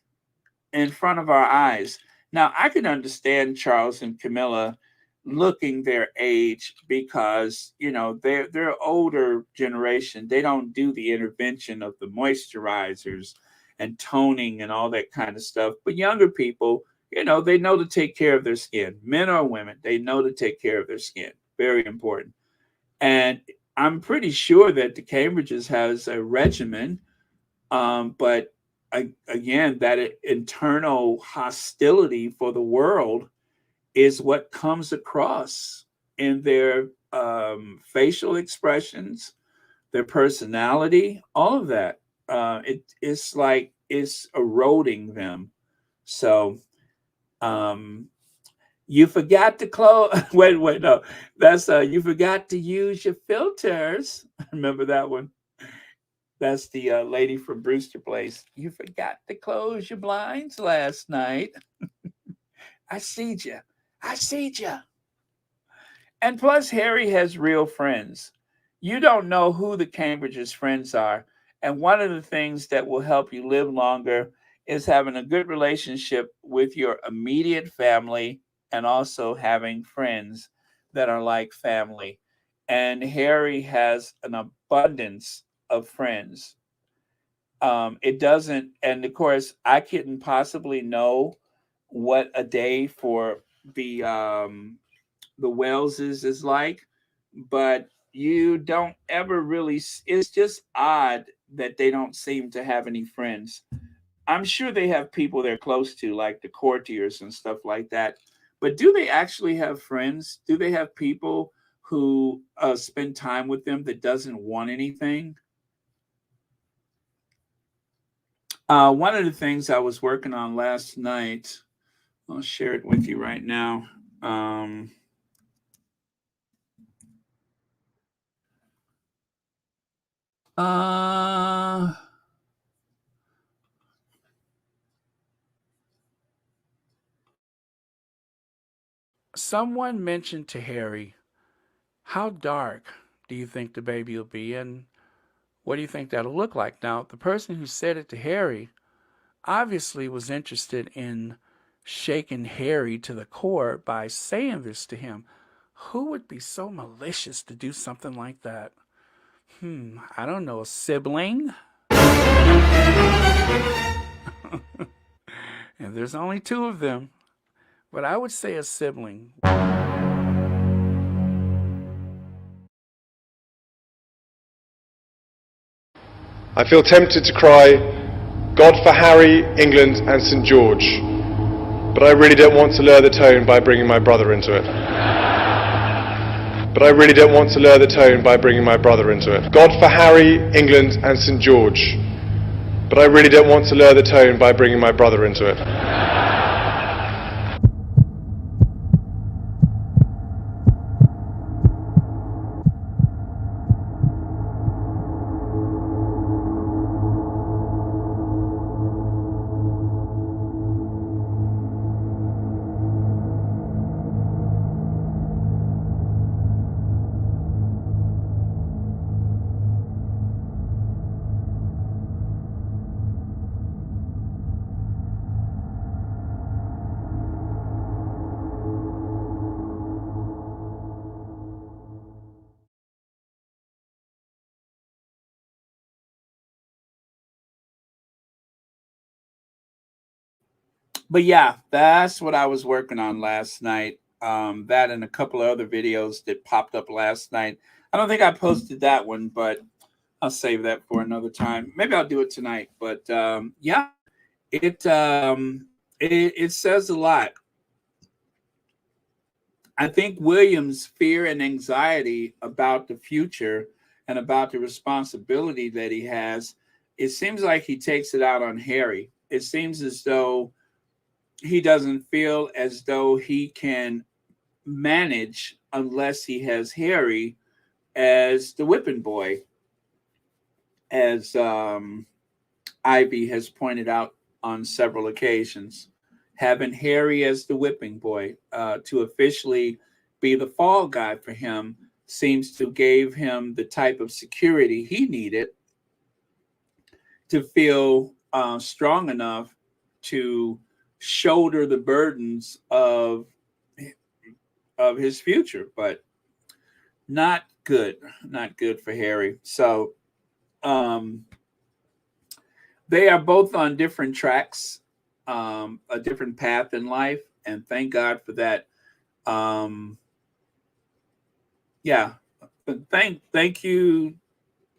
in front of our eyes. Now, I can understand Charles and Camilla looking their age because they're older generation. They don't do the intervention of the moisturizers and toning and all that kind of stuff. But younger people, they know to take care of their skin. Men or women, they know to take care of their skin. Very important. And I'm pretty sure that the Cambridges has a regimen, but again, that internal hostility for the world is what comes across in their facial expressions, their personality, all of that. It's like it's eroding them. So you forgot to close. Wait, no, that's you forgot to use your filters. Remember that one? That's the lady from Brewster Place. You forgot to close your blinds last night. I seed you. I seed you. And plus, Harry has real friends. You don't know who the Cambridge's friends are. And one of the things that will help you live longer is having a good relationship with your immediate family and also having friends that are like family. And Harry has an abundance of friends. It doesn't, and of course, I couldn't possibly know what a day for the Waleses is like, but you don't ever really. It's just odd that they don't seem to have any friends. I'm sure they have people they're close to, like the courtiers and stuff like that. But do they actually have friends? Do they have people who spend time with them that doesn't want anything? One of the things I was working on last night, I'll share it with you right now. Um, uh, someone mentioned to Harry, how dark do you think the baby will be, and what do you think that'll look like? Now, the person who said it to Harry obviously was interested in shaking Harry to the core by saying this to him. Who would be so malicious to do something like that? I don't know, a sibling? And there's only two of them, but I would say a sibling. I feel tempted to cry, God for Harry, England and St George, but I really don't want to lower the tone by bringing my brother into it. God for Harry, England and St George, but I really don't want to lower the tone by bringing my brother into it. But yeah, that's what I was working on last night. That and a couple of other videos that popped up last night. I don't think I posted that one, but I'll save that for another time. Maybe I'll do it tonight. But yeah, it says a lot. I think William's fear and anxiety about the future and about the responsibility that he has, it seems like he takes it out on Harry. It seems as though he doesn't feel as though he can manage unless he has Harry as the whipping boy, as Ivy has pointed out on several occasions. Having Harry as the whipping boy to officially be the fall guy for him seems to give him the type of security he needed to feel strong enough to shoulder the burdens of his future, but not good for Harry. So they are both on different tracks, a different path in life, and thank God for that. Yeah, but thank you,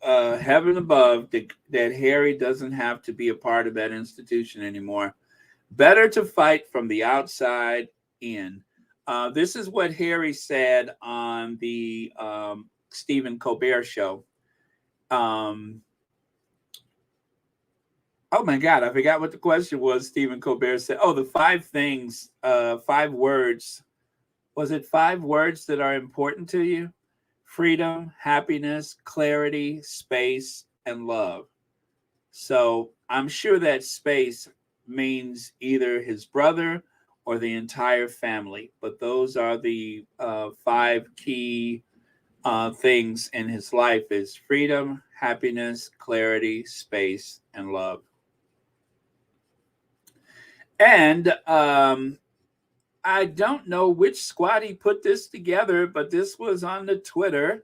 heaven above, that Harry doesn't have to be a part of that institution anymore. Better to fight from the outside in. This is what Harry said on the Stephen Colbert show. Oh my God, I forgot what the question was. Stephen Colbert said, "Oh, the 5 things, 5 words. Was it 5 words that are important to you? Freedom, happiness, clarity, space, and love." So I'm sure that space means either his brother or the entire family, but those are the 5 key things in his life: is freedom, happiness, clarity, space, and love. And I don't know which squad he put this together, but this was on the Twitter,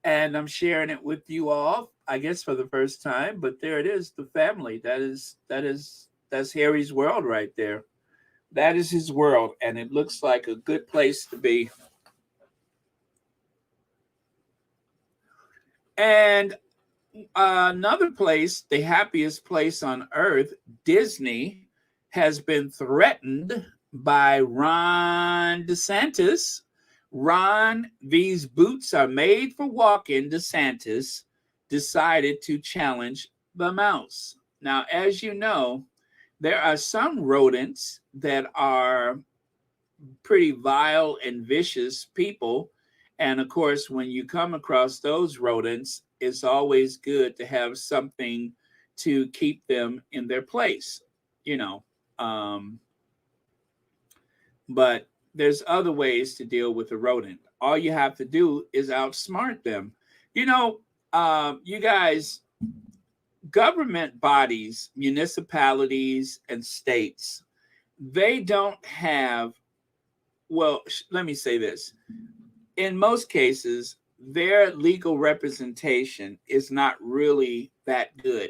and I'm sharing it with you all, I guess for the first time. But there it is, the family. That's Harry's world right there. That is his world, and it looks like a good place to be. And another place, the happiest place on earth, Disney, has been threatened by Ron DeSantis. Ron, these boots are made for walking. DeSantis decided to challenge the mouse. Now, as you know, there are some rodents that are pretty vile and vicious people. And of course, when you come across those rodents, it's always good to have something to keep them in their place, you know. But there's other ways to deal with a rodent. All you have to do is outsmart them. You know, you guys, government bodies, municipalities, and states, they don't have, well, let me say this. In most cases, their legal representation is not really that good.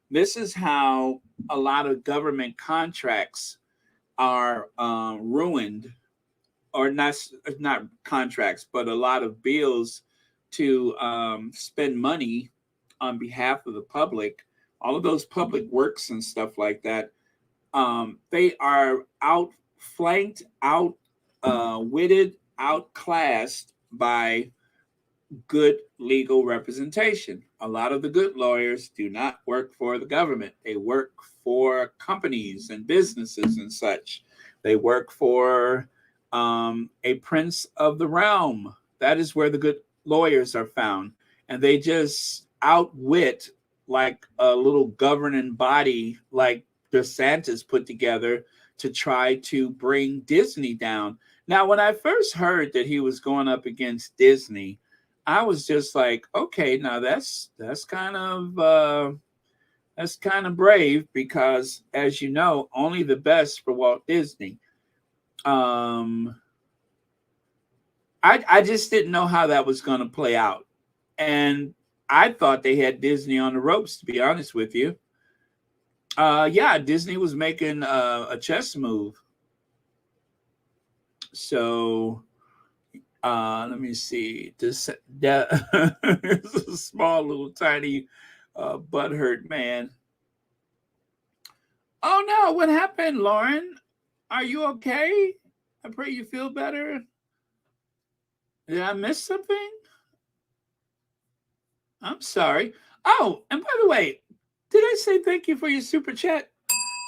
This is how a lot of government contracts are ruined, or not contracts, but a lot of bills to spend money on behalf of the public. All of those public works and stuff like that, they are outflanked, witted, outclassed by good legal representation. A lot of the good lawyers do not work for the government. They work for companies and businesses and such. They work for a prince of the realm. That is where the good lawyers are found. And they just outwit, like a little governing body like DeSantis put together to try to bring Disney down. Now, when I first heard that he was going up against Disney, I was just like, okay, now that's kind of brave, because, as you know, only the best for Walt Disney. I just didn't know how that was going to play out, and I thought they had Disney on the ropes, to be honest with you. Yeah, Disney was making a chess move. So let me see. This it's a small little tiny butthurt man. Oh no, what happened, Lauren? Are you okay? I pray you feel better. Did I miss something? I'm sorry. Oh, and by the way, did I say thank you for your super chat?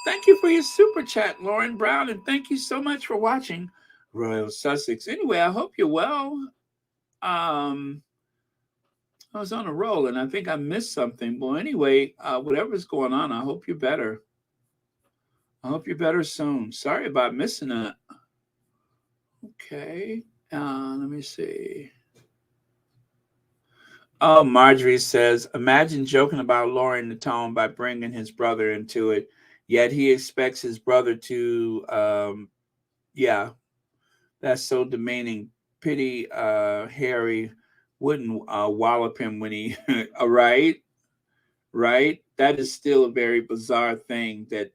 Thank you for your super chat, Lauren Brown, and thank you so much for watching Royal Sussex. Anyway, I hope you're well. I was on a roll, and I think I missed something. Well, anyway, whatever's going on, I hope you're better. I hope you're better soon. Sorry about missing it. Okay, let me see. Oh, Marjorie says, imagine joking about lowering the tone by bringing his brother into it, yet he expects his brother to, yeah, that's so demeaning. Pity Harry wouldn't wallop him when he, right? That is still a very bizarre thing that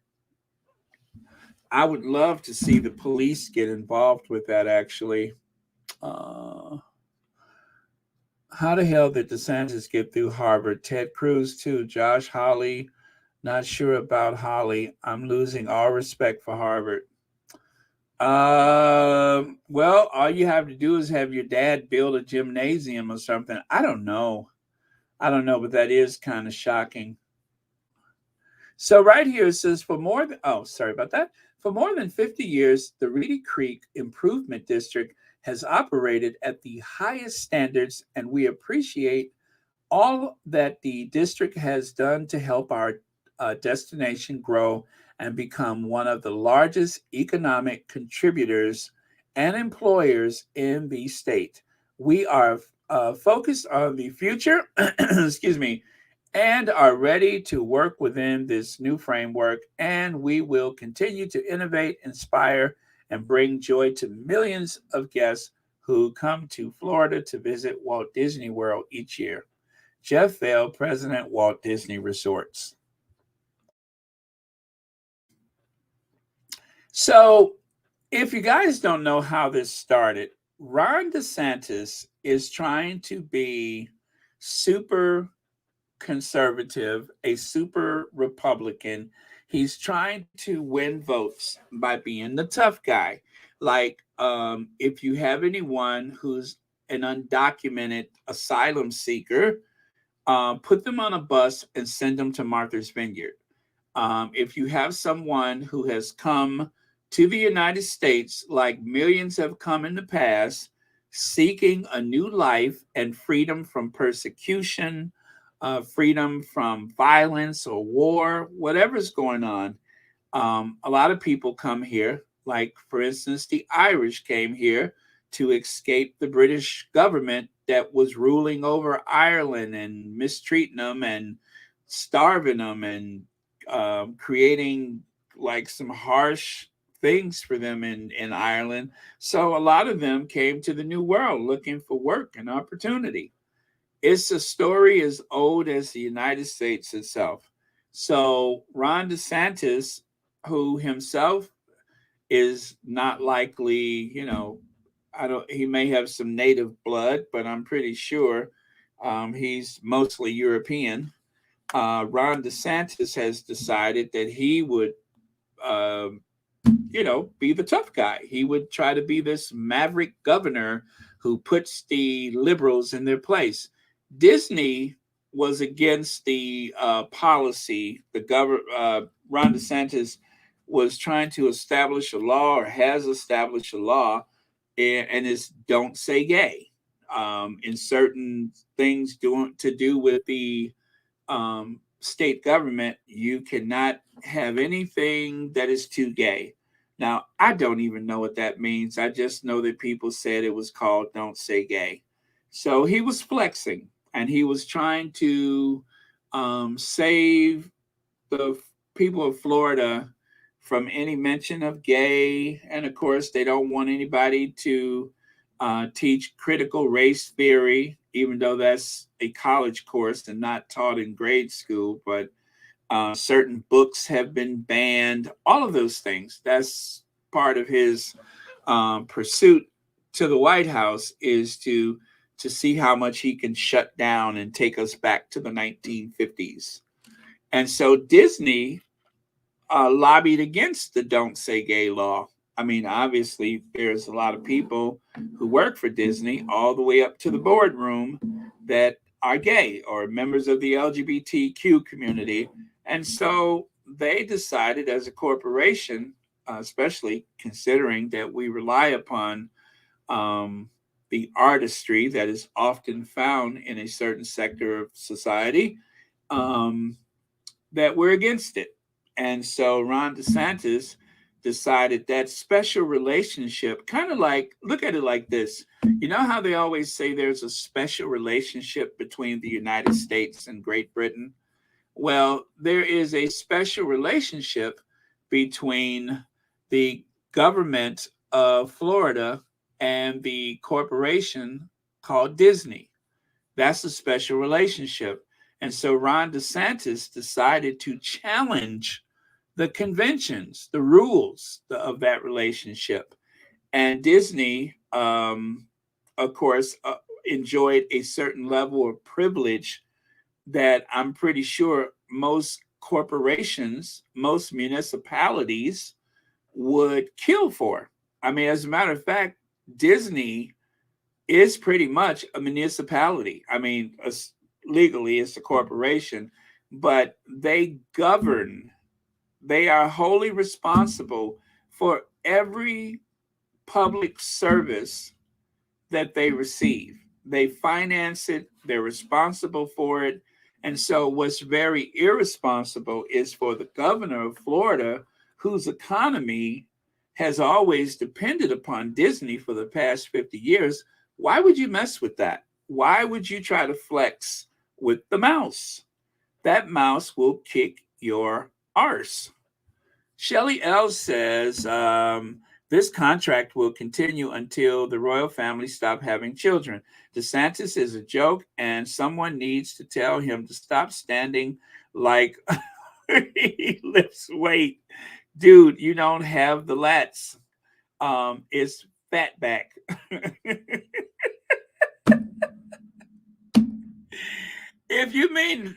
I would love to see the police get involved with that, actually. How the hell did DeSantis get through Harvard? Ted Cruz, too. Josh Hawley, not sure about Hawley. I'm losing all respect for Harvard. Well, all you have to do is have your dad build a gymnasium or something. I don't know, but that is kind of shocking. So right here it says, for more than 50 years, the Reedy Creek Improvement District has operated at the highest standards, and we appreciate all that the district has done to help our destination grow and become one of the largest economic contributors and employers in the state. We are focused on the future, excuse me, and are ready to work within this new framework, and we will continue to innovate, inspire, and bring joy to millions of guests who come to Florida to visit Walt Disney World each year. Jeff Vail, President, Walt Disney Resorts. So, if you guys don't know how this started, Ron DeSantis is trying to be super conservative, a super Republican. He's trying to win votes by being the tough guy. Like, if you have anyone who's an undocumented asylum seeker, put them on a bus and send them to Martha's Vineyard. If you have someone who has come to the United States, like millions have come in the past, seeking a new life and freedom from persecution, freedom from violence or war, whatever's going on. A lot of people come here Like, for instance, the Irish came here to escape the British government that was ruling over Ireland and mistreating them and starving them and creating like some harsh things for them in Ireland. So a lot of them came to the New World looking for work and opportunity. It's a story as old as the United States itself. So Ron DeSantis, who himself is not likely, I don't, he may have some native blood, but I'm pretty sure he's mostly European. Ron DeSantis has decided that he would, um, be the tough guy. He would try to be this maverick governor who puts the liberals in their place. Disney was against the policy. Ron DeSantis was trying to establish a law, or has established a law, and it's don't say gay. In certain things doing to do with the state government, you cannot have anything that is too gay. Now, I don't even know what that means. I just know that people said it was called Don't Say Gay. So he was flexing and he was trying to save the people of Florida from any mention of gay. And of course, they don't want anybody to teach critical race theory, even though that's a college course and not taught in grade school. But certain books have been banned, all of those things. That's part of his pursuit to the White House, is to see how much he can shut down and take us back to the 1950s. And so Disney lobbied against the Don't Say Gay law. I mean, obviously, there's a lot of people who work for Disney, all the way up to the boardroom, that are gay or members of the LGBTQ community. And so they decided, as a corporation, especially considering that we rely upon the artistry that is often found in a certain sector of society, that we're against it. And so Ron DeSantis decided that special relationship, kind of like, look at it like this. You know how they always say there's a special relationship between the United States and Great Britain? Well, there is a special relationship between the government of Florida and the corporation called Disney. That's a special relationship. And so Ron DeSantis decided to challenge the conventions, the rules of that relationship. And Disney, of course, enjoyed a certain level of privilege that I'm pretty sure most corporations, most municipalities would kill for. I mean, as a matter of fact, Disney is pretty much a municipality. I mean, legally it's a corporation, but they govern, they are wholly responsible for every public service that they receive. They finance it, they're responsible for it. And so, what's very irresponsible is for the governor of Florida, whose economy has always depended upon Disney for the past 50 years. Why would you mess with that? Why would you try to flex with the mouse? That mouse will kick your arse. Shelly L says, this contract will continue until the royal family stop having children. DeSantis is a joke, and someone needs to tell him to stop standing like he lifts weight. Dude, you don't have the lats. It's fat back. If you mean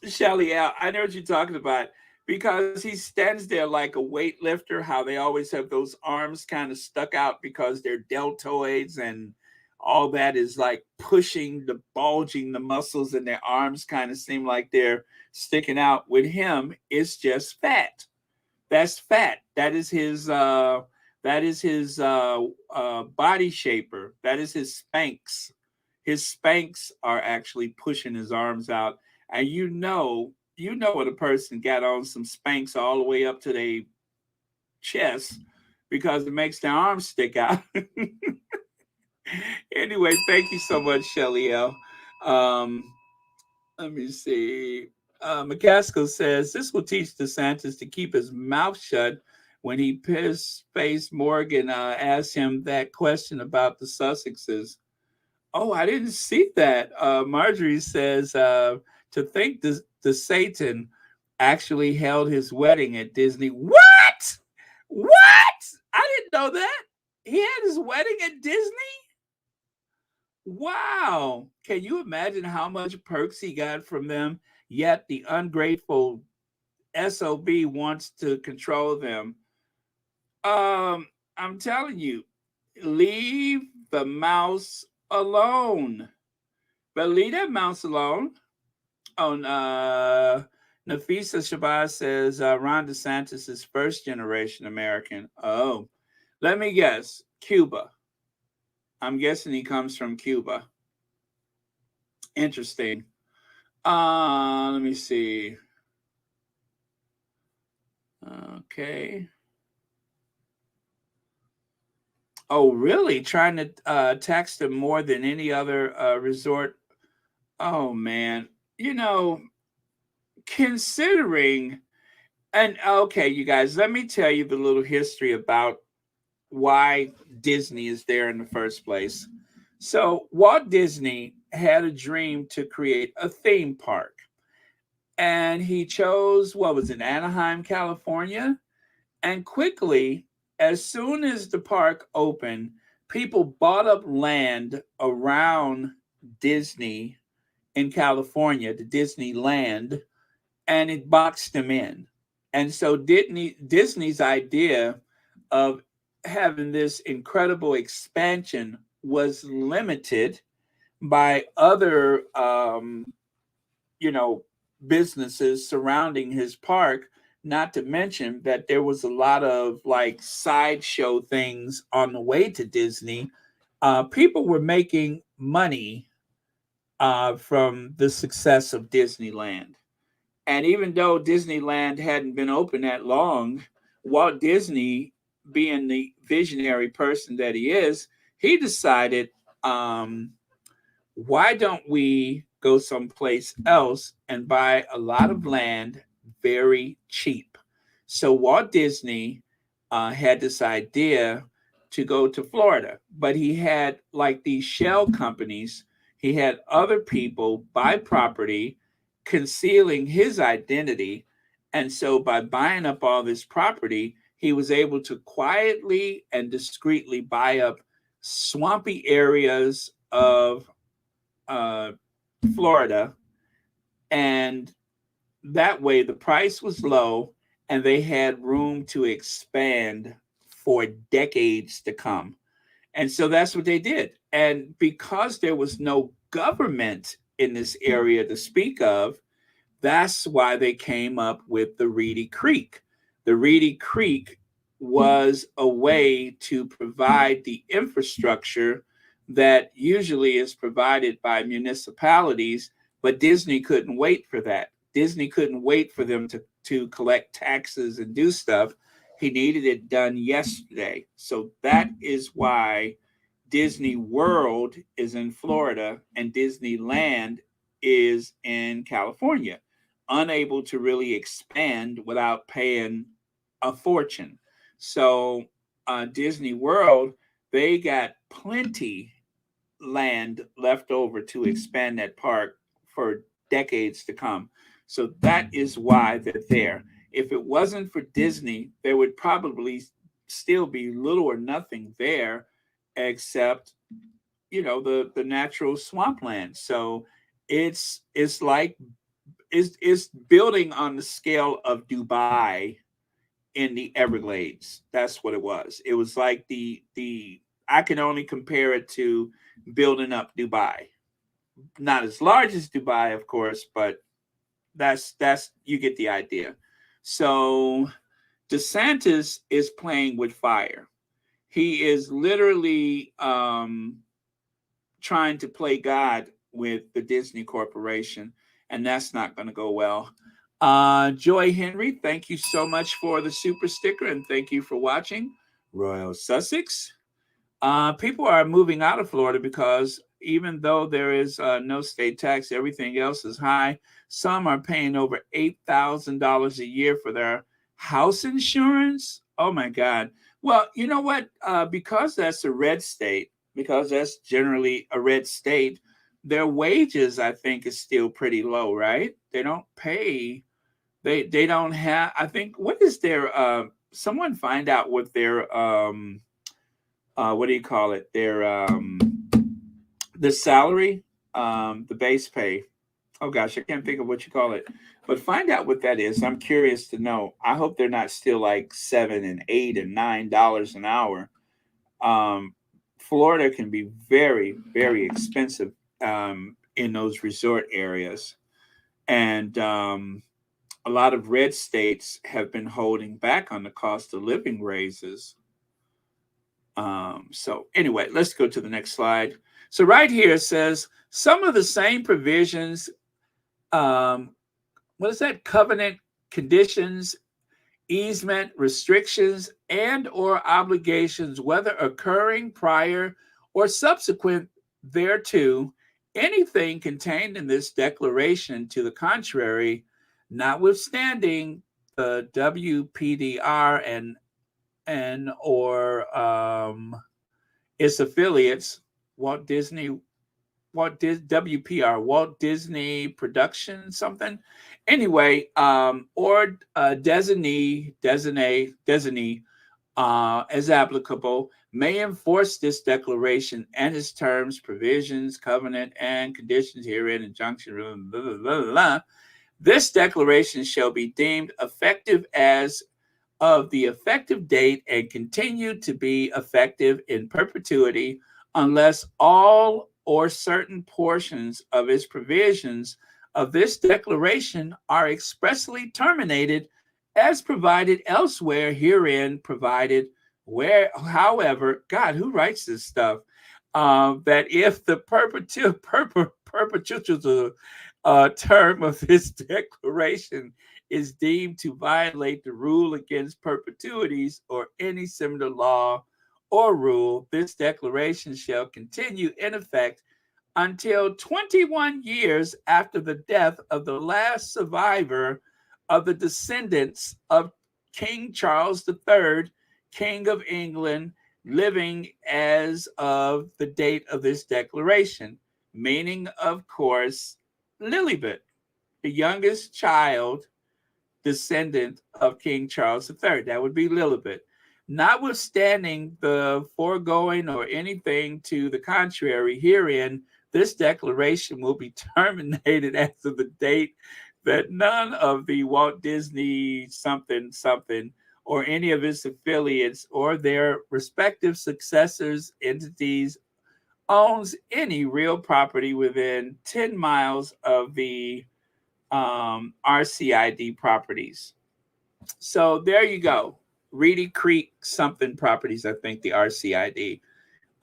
Shelly L, I know what you're talking about, because he stands there like a weightlifter, how they always have those arms kind of stuck out because they're deltoids, and all that is like pushing the bulging the muscles, and their arms kind of seem like they're sticking out. With him, it's just fat. That's fat. That is his body shaper. That is his Spanx. His Spanx are actually pushing his arms out. And you know when a person got on some Spanx all the way up to their chest because it makes their arms stick out. Anyway, thank you so much, Shelly L. Um, Let me see. McCaskill says this will teach DeSantis to keep his mouth shut when he faced Morgan asked him that question about the Sussexes. Oh, I didn't see that. Marjorie says to think the Satan actually held his wedding at Disney. What? What? I didn't know that. He had his wedding at Disney? Wow. Can you imagine how much perks he got from them? Yet the ungrateful SOB wants to control them. I'm telling you, leave the mouse alone. But leave that mouse alone. Oh, Nafisa Shabazz says Ron DeSantis is first generation American. Oh, let me guess. Cuba. I'm guessing he comes from Cuba. Interesting. Let me see. Okay. Oh, really? Trying to tax them more than any other resort? Oh, man. You know, considering, and okay, you guys, let me tell you the little history about why Disney is there in the first place. So, Walt Disney had a dream to create a theme park, and he chose, what was it, Anaheim, California? And quickly, as soon as the park opened, people bought up land around Disney in California, the Disneyland, and it boxed them in. And so Disney's idea of having this incredible expansion was limited by other, businesses surrounding his park. Not to mention that there was a lot of like sideshow things on the way to Disney. People were making money from the success of Disneyland. And even though Disneyland hadn't been open that long, Walt Disney, being the visionary person that he is, he decided, why don't we go someplace else and buy a lot of land very cheap? So Walt Disney had this idea to go to Florida, but he had like these shell companies. He had other people buy property, concealing his identity. And so by buying up all this property, he was able to quietly and discreetly buy up swampy areas of Florida. And that way the price was low and they had room to expand for decades to come. And so that's what they did. And because there was no government in this area to speak of, that's why they came up with the Reedy Creek. The Reedy Creek was a way to provide the infrastructure that usually is provided by municipalities, but Disney couldn't wait for that. Disney couldn't wait for them to collect taxes and do stuff. He needed it done yesterday. So that is why Disney World is in Florida and Disneyland is in California, unable to really expand without paying a fortune. So Disney World, they got plenty land left over to expand that park for decades to come. So that is why they're there. If it wasn't for Disney, there would probably still be little or nothing there except, the natural swampland. So it's building on the scale of Dubai in the Everglades. That's what it was. It was like the I can only compare it to building up Dubai. Not as large as Dubai, of course, but that's you get the idea. So DeSantis is playing with fire. He is literally trying to play God with the Disney Corporation, and that's not going to go well. Joy Henry, thank you so much for the super sticker, and thank you for watching Royal Sussex. People are moving out of Florida because even though there is no state tax, everything else is high. Some are paying over $8,000 a year for their house insurance. Oh my God. Well, you know what? Because that's a red state, because that's generally a red state, their wages, I think, is still pretty low, right? They don't pay. They don't have. I think what is their? Someone find out what their what do you call it? Their the salary, the base pay. Oh gosh, I can't think of what you call it. But find out what that is. I'm curious to know. I hope they're not still like $7 and $8 and $9 an hour. Florida can be very, very expensive in those resort areas, and a lot of red states have been holding back on the cost of living raises. So anyway, let's go to the next slide. So right here it says some of the same provisions, what is that? Covenant conditions, easement restrictions, and or obligations, whether occurring prior or subsequent thereto, anything contained in this declaration to the contrary, notwithstanding the WPDR and or its affiliates, WPR, Walt Disney Production something. Anyway, or designee as applicable, may enforce this declaration and its terms, provisions, covenant, and conditions herein, injunction, blah, blah, blah, blah, blah. This declaration shall be deemed effective as of the effective date and continue to be effective in perpetuity unless all or certain portions of its provisions of this declaration are expressly terminated as provided elsewhere herein provided, where however, God, who writes this stuff, that if the perpetual term of this declaration is deemed to violate the rule against perpetuities or any similar law or rule, this declaration shall continue in effect until 21 years after the death of the last survivor of the descendants of King Charles III, King of England, living as of the date of this declaration, meaning, of course, Lilibet, the youngest child descendant of King Charles III. That would be Lilibet. Notwithstanding the foregoing or anything to the contrary herein, this declaration will be terminated as of the date that none of the Walt Disney something something or any of its affiliates or their respective successors entities owns any real property within 10 miles of the RCID properties. So there you go. Reedy Creek something properties, I think the RCID.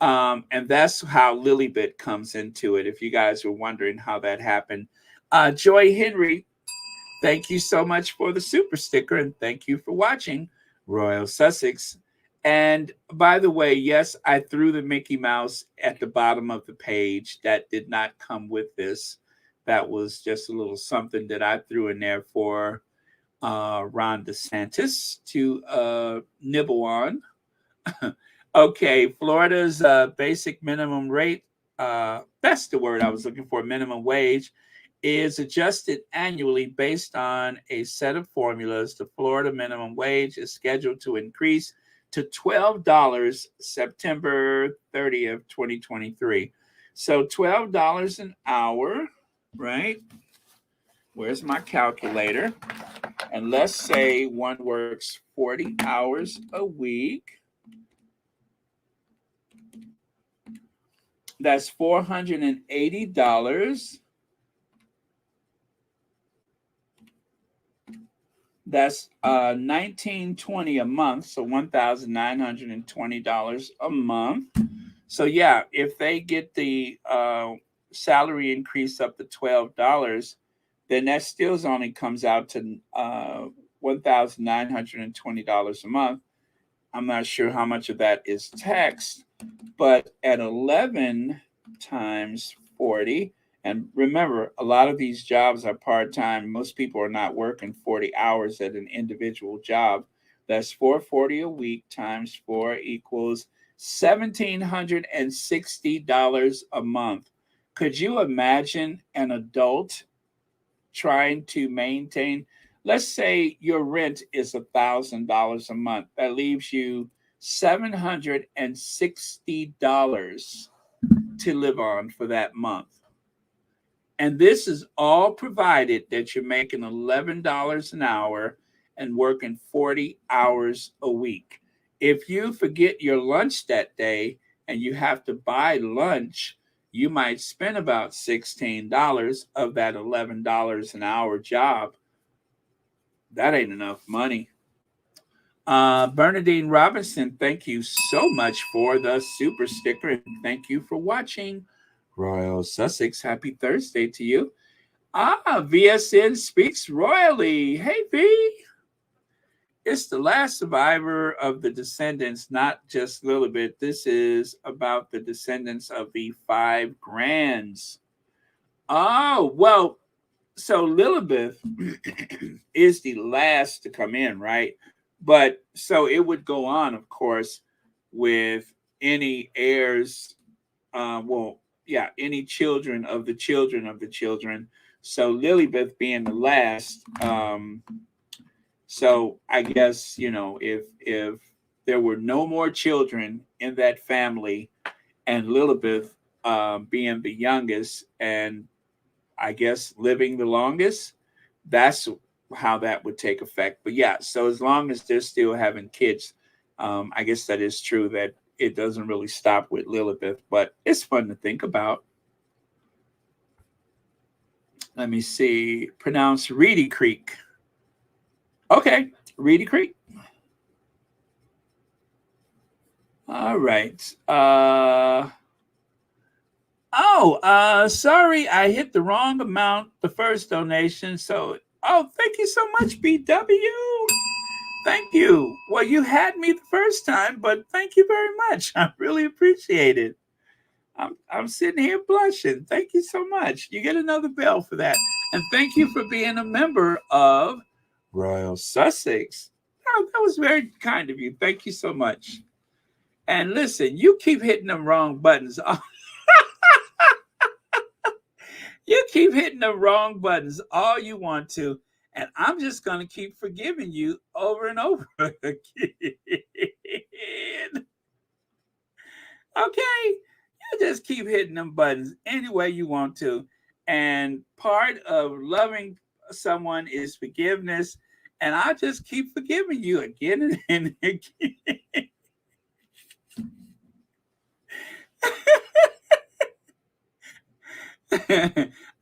And that's how Lilibet comes into it, if you guys were wondering how that happened. Joy Henry, thank you so much for the super sticker, and thank you for watching Royal Sussex. And by the way, yes, I threw the Mickey Mouse at the bottom of the page. That did not come with this. That was just a little something that I threw in there for Ron DeSantis to nibble on. Okay, Florida's basic minimum rate, that's the word I was looking for, minimum wage, is adjusted annually based on a set of formulas. The Florida minimum wage is scheduled to increase to $12 September 30th, 2023. So $12 an hour, right? Where's my calculator? And let's say one works 40 hours a week. That's $480. That's $1,920 a month, so $1,920 a month. So yeah, if they get the salary increase up to $12, then that still only comes out to $1,920 a month. I'm not sure how much of that is taxed, but at 11 times 40, and remember, a lot of these jobs are part time. Most people are not working 40 hours at an individual job. That's 440 a week times 4 equals $1,760 a month. Could you imagine an adult trying to maintain? Let's say your rent is $1,000 a month. That leaves you $760 to live on for that month. And this is all provided that you're making $11 an hour and working 40 hours a week. If you forget your lunch that day and you have to buy lunch, you might spend about $16 of that $11 an hour job. That ain't enough money. Bernadine Robinson, thank you so much for the super sticker, and thank you for watching Royal Sussex. Happy Thursday to you. VSN speaks royally. Hey, V. It's the last survivor of the descendants, not just Lilibet. This is about the descendants of the 5 grands. Oh, well, so Lilibet is the last to come in, right? But so it would go on, of course, with any heirs, any children of the children of the children. So Lilibet being the last, so I guess, if there were no more children in that family and Lilibet being the youngest and I guess living the longest, that's how that would take effect. But yeah, so as long as they're still having kids, I guess that is true that it doesn't really stop with Lilibet, but it's fun to think about. Let me see. Pronounce Reedy Creek. Okay, Reedy Creek. All right. Sorry, I hit the wrong amount, the first donation. So, thank you so much, BW. Thank you. Well, you had me the first time, but thank you very much. I really appreciate it. I'm sitting here blushing. Thank you so much. You get another bell for that. And thank you for being a member of Royal Sussex. Oh, that was very kind of you. Thank you so much. And listen, you keep hitting them wrong buttons. You keep hitting the wrong buttons all you want to, and I'm just going to keep forgiving you over and over again. Okay? You just keep hitting them buttons any way you want to. And part of loving someone is forgiveness, and I just keep forgiving you again and again.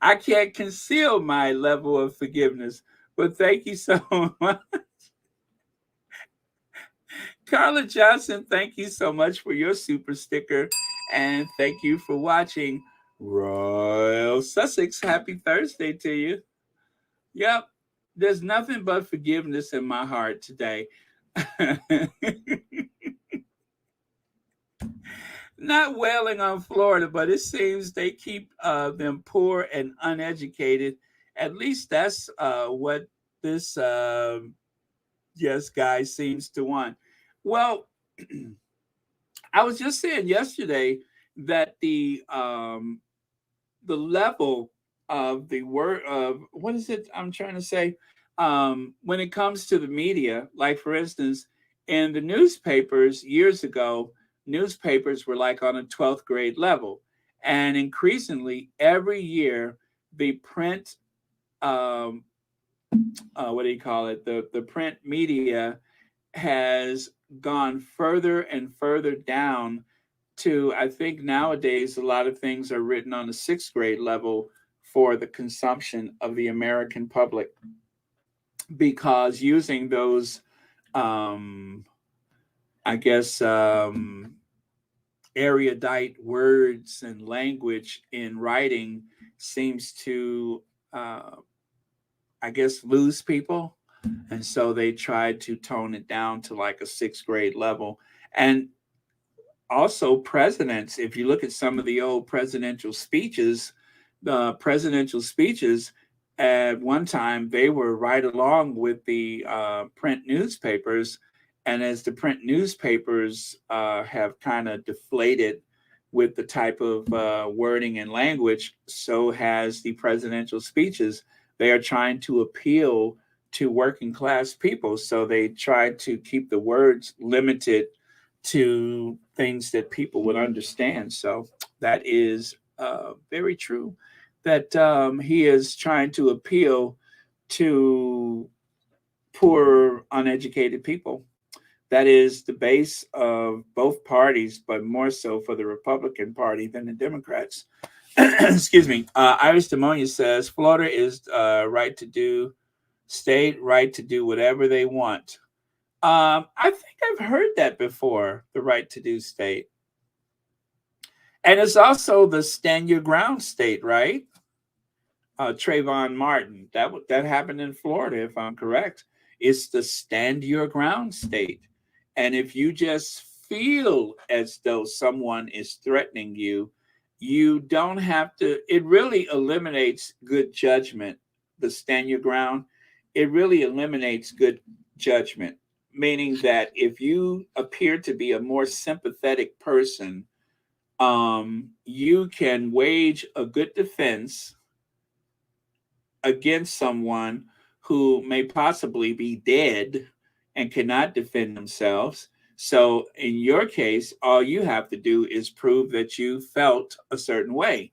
I can't conceal my level of forgiveness, but thank you so much. Carla Johnson, thank you so much for your super sticker, and thank you for watching Royal Sussex. Happy Thursday to you. Yep, there's nothing but forgiveness in my heart today. Not wailing on Florida, but it seems they keep them poor and uneducated. At least that's what this yes guy seems to want. Well, I was just saying yesterday that the level of the word of what is it I'm trying to say when it comes to the media, like for instance, in the newspapers years ago, newspapers were like on a 12th grade level, and increasingly every year the print what do you call it, the print media has gone further and further down to, I think nowadays a lot of things are written on a 6th grade level for the consumption of the American public, because using those I guess erudite words and language in writing seems to I guess, lose people. And so they tried to tone it down to like a sixth grade level. And also, presidents, if you look at some of the old presidential speeches, at one time, they were right along with the print newspapers. And as the print newspapers have kind of deflated with the type of wording and language, so has the presidential speeches. They are trying to appeal to working class people. So they try to keep the words limited to things that people would understand. So that is very true that he is trying to appeal to poor, uneducated people. That is the base of both parties, but more so for the Republican Party than the Democrats. Excuse me. Iris Demonia says Florida is right to do whatever they want. I think I've heard that before, the right to do state. And it's also the stand your ground state, right? Trayvon Martin. That happened in Florida, if I'm correct. It's the stand your ground state. And if you just feel as though someone is threatening you, you don't have to. It really eliminates good judgment. The stand your ground. It really eliminates good judgment, meaning that if you appear to be a more sympathetic person, you can wage a good defense against someone who may possibly be dead and cannot defend themselves. So in your case, all you have to do is prove that you felt a certain way.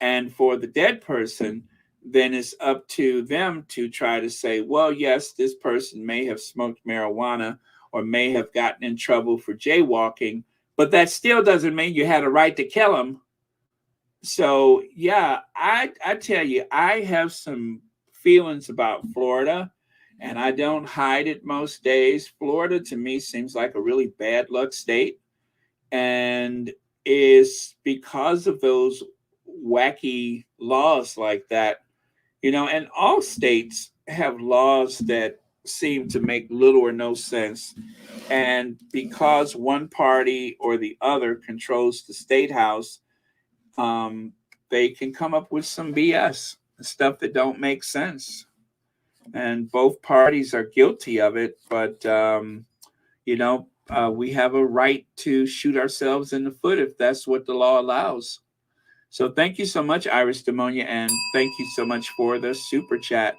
And for the dead person, then it's up to them to try to say, well, yes, this person may have smoked marijuana or may have gotten in trouble for jaywalking, but that still doesn't mean you had a right to kill him. So yeah, I tell you, I have some feelings about Florida, and I don't hide it most days. Florida to me seems like a really bad luck state, and is because of those wacky laws like that, and all states have laws that seem to make little or no sense. And because one party or the other controls the state house, they can come up with some BS, stuff that don't make sense. And both parties are guilty of it. But, we have a right to shoot ourselves in the foot if that's what the law allows. So thank you so much, Iris Demonia, and thank you so much for the super chat.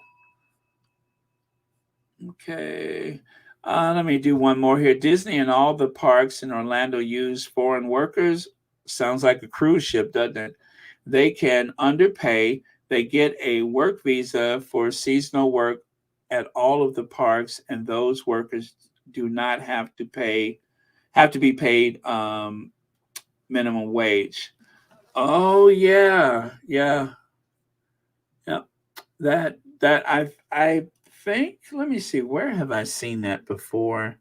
Okay. Let me do one more here. Disney and all the parks in Orlando use foreign workers. Sounds like a cruise ship, doesn't it? They can underpay. They get a work visa for seasonal work at all of the parks, and those workers do not have to be paid minimum wage. Oh yeah, yeah, yeah. That I think. Let me see. Where have I seen that before?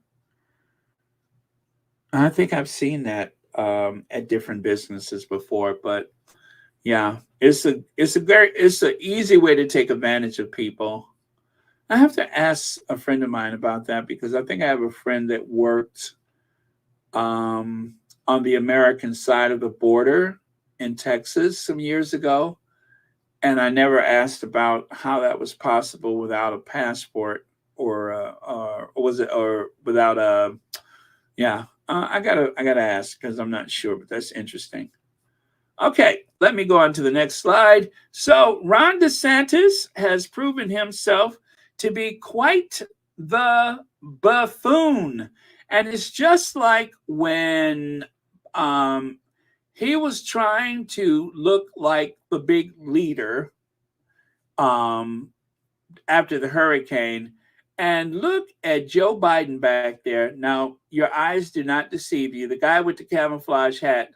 I think I've seen that at different businesses before, but yeah, it's an easy way to take advantage of people. I have to ask a friend of mine about that because I think I have a friend that worked on the American side of the border in Texas some years ago, and I never asked about how that was possible without a passport or was it or without a yeah. I gotta ask because I'm not sure, but that's interesting. Okay, let me go on to the next slide. So Ron DeSantis has proven himself to be quite the buffoon. And it's just like when he was trying to look like the big leader after the hurricane. And look at Joe Biden back there. Now, your eyes do not deceive you. The guy with the camouflage hat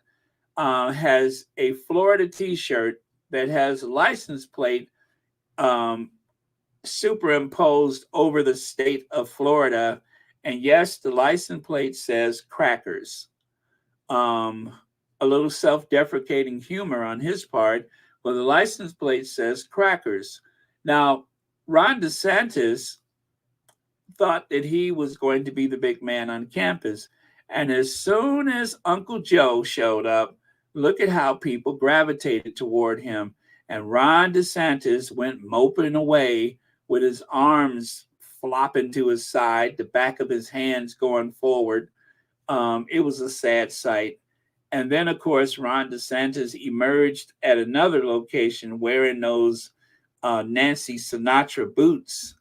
has a Florida T-shirt that has a license plate superimposed over the state of Florida, and yes, the license plate says crackers. A little self-deprecating humor on his part, but the license plate says crackers. Now, Ron DeSantis thought that he was going to be the big man on campus. And as soon as Uncle Joe showed up, look at how people gravitated toward him. And Ron DeSantis went moping away with his arms flopping to his side, the back of his hands going forward. It was a sad sight. And then, of course, Ron DeSantis emerged at another location wearing those Nancy Sinatra boots.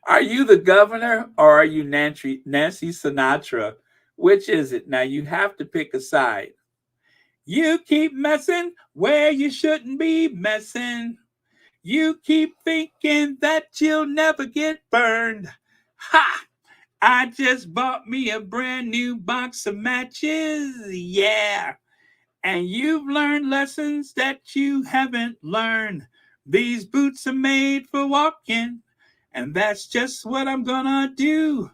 Are you the governor or are you Nancy Sinatra? Which is it? Now you have to pick a side. You keep messing where you shouldn't be messing. You keep thinking that you'll never get burned. Ha! I just bought me a brand new box of matches. Yeah. And you've learned lessons that you haven't learned. These boots are made for walking. And that's just what I'm gonna do.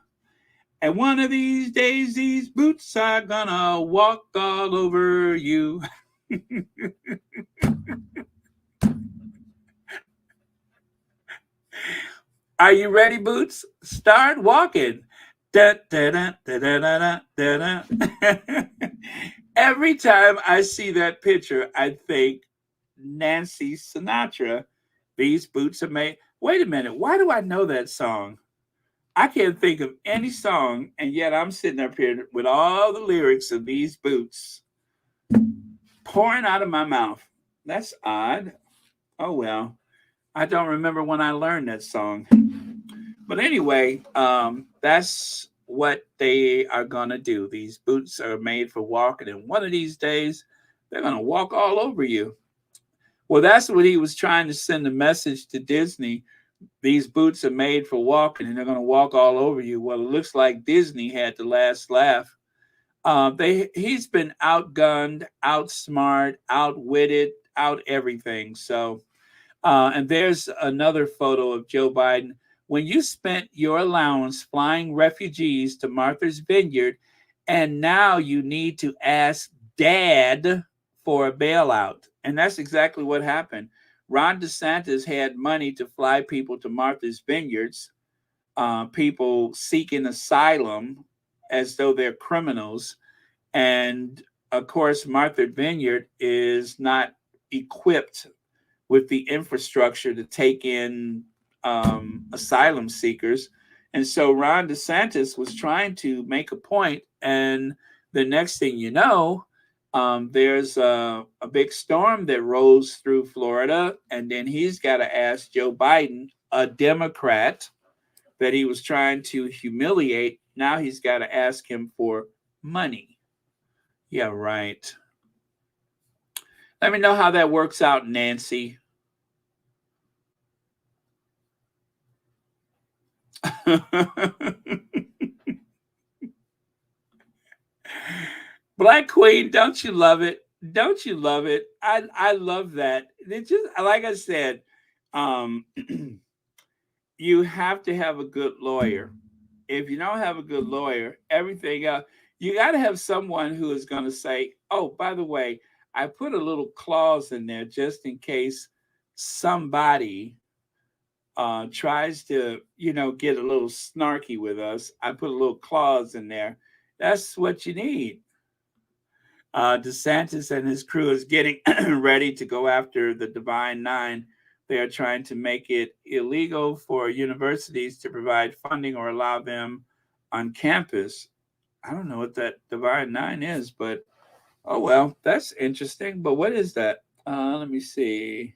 And one of these days, these boots are gonna walk all over you. Are you ready, Boots? Start walking. Da, da, da, da, da, da, da, da. Every time I see that picture, I think Nancy Sinatra. These boots are made. Wait a minute. Why do I know that song? I can't think of any song, and yet I'm sitting up here with all the lyrics of these boots pouring out of my mouth. That's odd. Oh well. I don't remember when I learned that song. But anyway, that's what they are gonna do. These boots are made for walking, and one of these days they're gonna walk all over you. Well, that's what he was trying to send a message to Disney. These boots are made for walking, and they're gonna walk all over you. Well, it looks like Disney had the last laugh. He's been outgunned, outsmart, outwitted, out everything. So and there's another photo of Joe Biden. When you spent your allowance flying refugees to Martha's Vineyard, and now you need to ask dad for a bailout. And that's exactly what happened. Ron DeSantis had money to fly people to Martha's Vineyards, people seeking asylum as though they're criminals. And of course, Martha Vineyard is not equipped with the infrastructure to take in asylum seekers. And so Ron DeSantis was trying to make a point, and the next thing you know, there's a big storm that rolls through Florida, and then he's got to ask Joe Biden, a Democrat that he was trying to humiliate. Now he's got to ask him for money. Yeah, right. Let me know how that works out, Nancy. Black Queen, don't you love it? Don't you love it? I love that. It just like I said, um, you have to have a good lawyer. If you don't have a good lawyer, everything else, you got to have someone who is going to say, "Oh, by the way, I put a little clause in there just in case somebody tries to, get a little snarky with us. I put a little clause in there. That's what you need." DeSantis and his crew is getting ready to go after the Divine Nine. They are trying to make it illegal for universities to provide funding or allow them on campus. I don't know what that Divine Nine is, but oh well, that's interesting. But what is that? Let me see.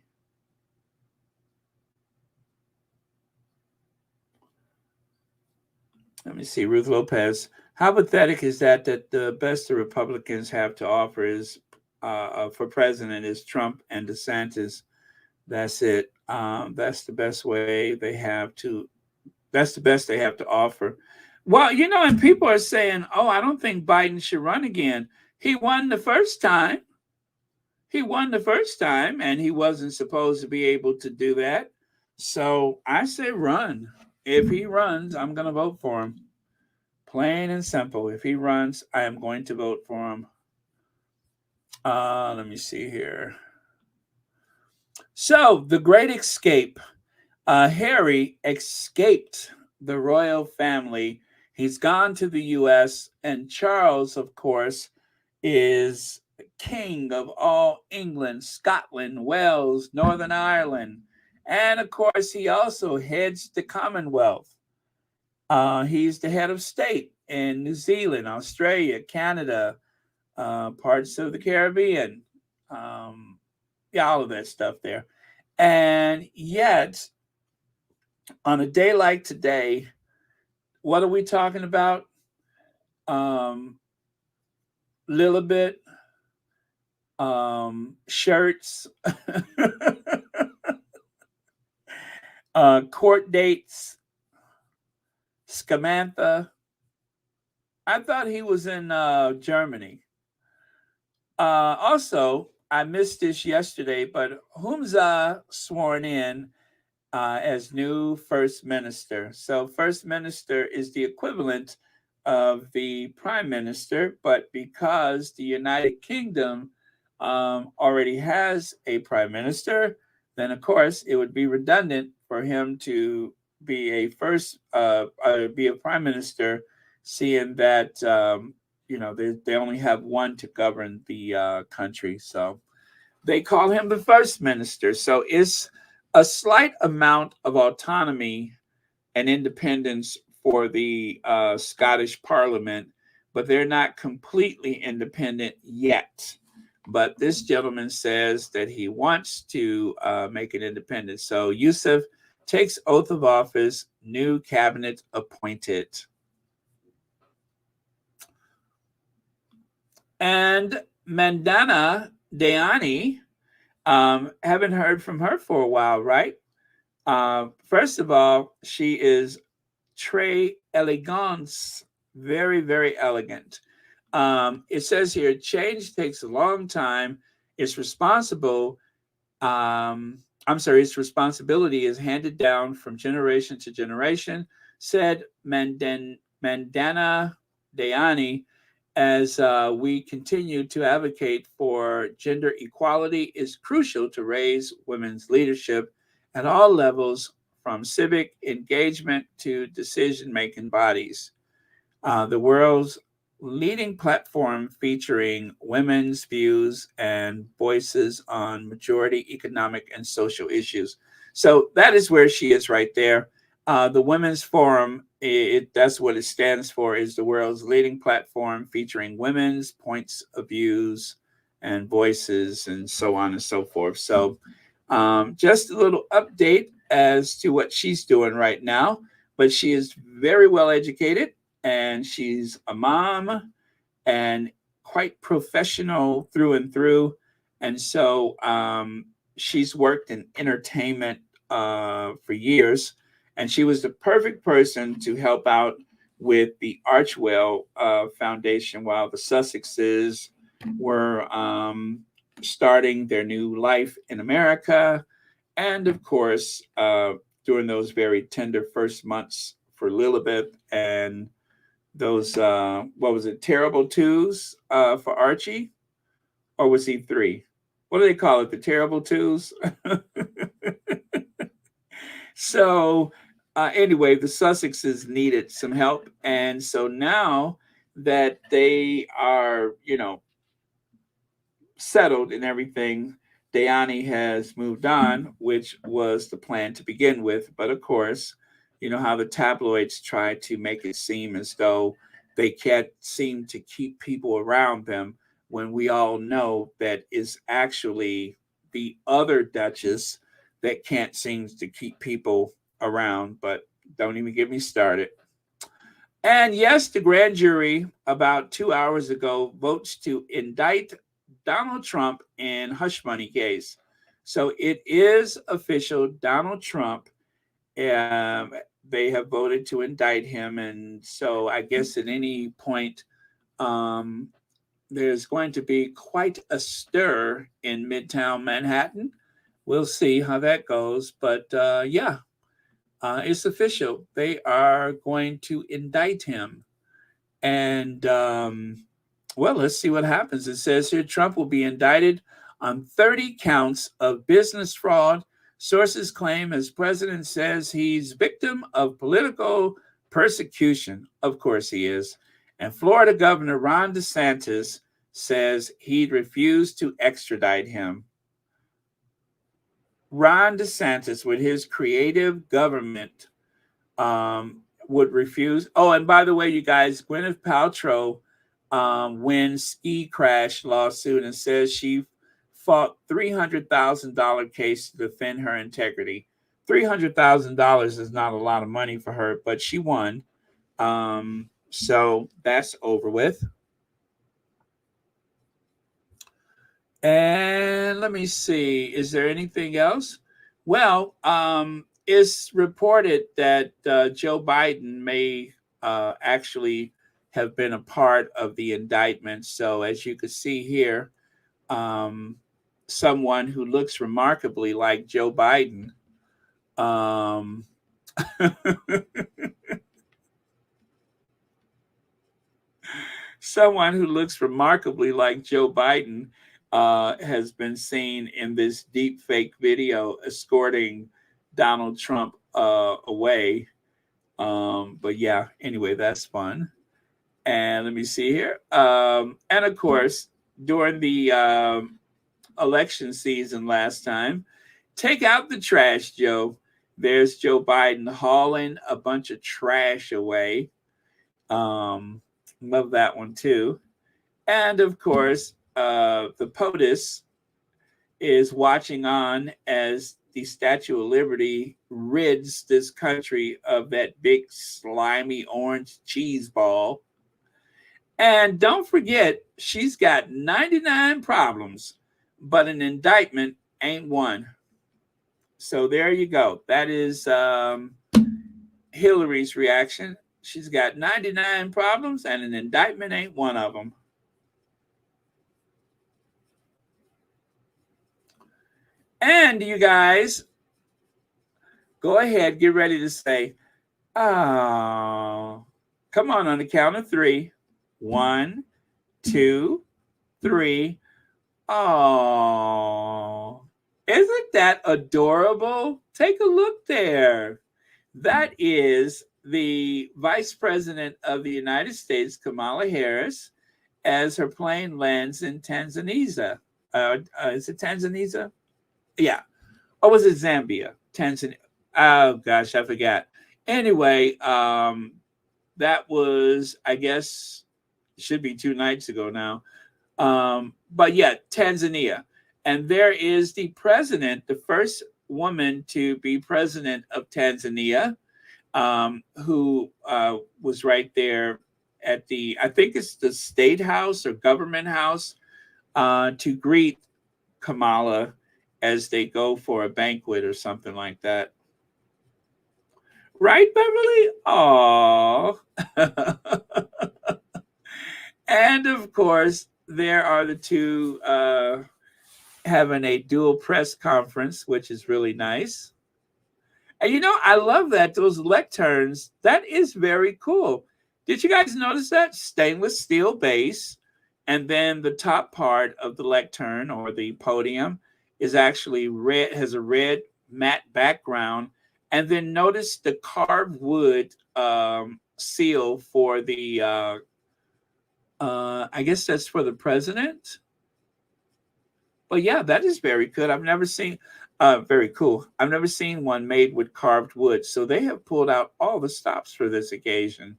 Let me see. Ruth Lopez. How pathetic is that the best the Republicans have to offer is for president is Trump and DeSantis. That's it. That's the best way they have to. That's the best they have to offer. Well, and people are saying, "Oh, I don't think Biden should run again. He won the first time. He won the first time, and he wasn't supposed to be able to do that." So I say run. If he runs, I'm going to vote for him. Plain and simple. If he runs, I am going to vote for him. Let me see here. So the Great Escape. Harry escaped the royal family. He's gone to the U.S., and Charles, of course, is king of all England, Scotland, Wales, Northern Ireland. And of course, he also heads the Commonwealth. He's the head of state in New Zealand, Australia, Canada, parts of the Caribbean. Um, yeah, all of that stuff there. And yet, on a day like today, what are we talking about? Um, Lilibet, shirts, court dates, Samantha. I thought he was in Germany. Also, I missed this yesterday, but Humza sworn in as new first minister. So, first minister is the equivalent of the prime minister, but because the United Kingdom already has a prime minister, then of course it would be redundant for him to be be a prime minister, seeing that they only have one to govern the country. So they call him the first minister. So it's a slight amount of autonomy and independence for the Scottish Parliament, but they're not completely independent yet. But this gentleman says that he wants to make it independent. So Yusuf takes oath of office, new cabinet appointed. And Mandana Dayani, haven't heard from her for a while, right? First of all, she is très elegance, very, very elegant. It says here, change takes a long time. Its responsible, its responsibility is handed down from generation to generation, said Mandana Dayani, as we continue to advocate for gender equality is crucial to raise women's leadership at all levels, from civic engagement to decision-making bodies. The world's leading platform featuring women's views and voices on majority economic and social issues. So that is where she is right there. The Women's Forum, that's what it stands for, is the world's leading platform featuring women's points of views and voices and so on and so forth. So just a little update as to what she's doing right now. But she is very well educated, and she's a mom and quite professional through and through. And so she's worked in entertainment for years, and she was the perfect person to help out with the Archwell Foundation while the Sussexes were starting their new life in America. And of course, during those very tender first months for Lilibet and those, what was it, terrible twos for Archie? Or was he three? What do they call it? The terrible twos? So, anyway, the Sussexes needed some help. And so now that they are, settled and everything, Dayani has moved on, which was the plan to begin with. But of course, you know how the tabloids try to make it seem as though they can't seem to keep people around them, when we all know that is actually the other Duchess that can't seem to keep people around. But don't even get me started. And yes, the grand jury about 2 hours ago votes to indict Donald Trump in hush money case. So it is official. Donald Trump, um, they have voted to indict him. And so I guess at any point, um, there's going to be quite a stir in Midtown Manhattan. We'll see how that goes. But yeah, it's official. They are going to indict him. And well, let's see what happens. It says here Trump will be indicted on 30 counts of business fraud. Sources claim his president says he's victim of political persecution. Of course he is. And Florida Governor Ron DeSantis says he'd refuse to extradite him. Ron DeSantis, with his creative government, would refuse. Oh, and by the way, you guys, Gwyneth Paltrow wins ski crash lawsuit and says she fought $300,000 case to defend her integrity. $300,000 is not a lot of money for her, but she won. So that's over with. And let me see, is there anything else? Well, it's reported that Joe Biden may actually have been a part of the indictment. So as you can see here, someone who looks remarkably like Joe Biden, someone who looks remarkably like Joe Biden has been seen in this deep fake video escorting Donald Trump away. But yeah, anyway, that's fun. And let me see here. And of course, during the election season last time, take out the trash, Joe. There's Joe Biden hauling a bunch of trash away. Love that one too. And of course, the POTUS is watching on as the Statue of Liberty rids this country of that big slimy orange cheese ball. And don't forget, she's got 99 problems, but an indictment ain't one. So there you go. That is Hillary's reaction. She's got 99 problems and an indictment ain't one of them. And you guys, go ahead, get ready to say, oh, come on the count of three. 1, 2, 3. Oh, isn't that adorable? Take a look there. That is the Vice President of the United States, Kamala Harris, as her plane lands in Tanzania. Is it Tanzania? Yeah. Or was it Zambia? Tanzania. Oh, gosh, I forgot. Anyway, that was, I guess, should be 2 nights ago now. But yeah, Tanzania. And there is the president, the first woman to be president of Tanzania, who was right there at the, I think it's the State House or Government House, to greet Kamala as they go for a banquet or something like that. Right, Beverly? Aww. And of course, there are the two having a dual press conference, which is really nice. And you know, I love that. Those lecterns, that is very cool. Did you guys notice that? Stainless steel base. And then the top part of the lectern or the podium is actually red, has a red matte background. And then notice the carved wood seal for the, I guess that's for the president. But yeah, that is very good. I've never seen, very cool. I've never seen one made with carved wood. So they have pulled out all the stops for this occasion.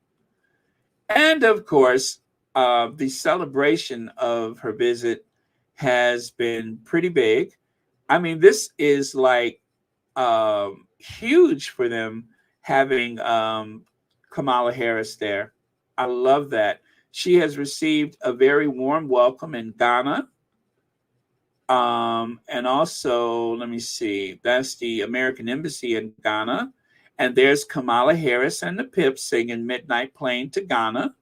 And of course, the celebration of her visit has been pretty big. I mean, this is like huge for them having Kamala Harris there. I love that. She has received a very warm welcome in Ghana. And also, let me see, that's the American Embassy in Ghana. And there's Kamala Harris and the Pips singing Midnight Plane to Ghana.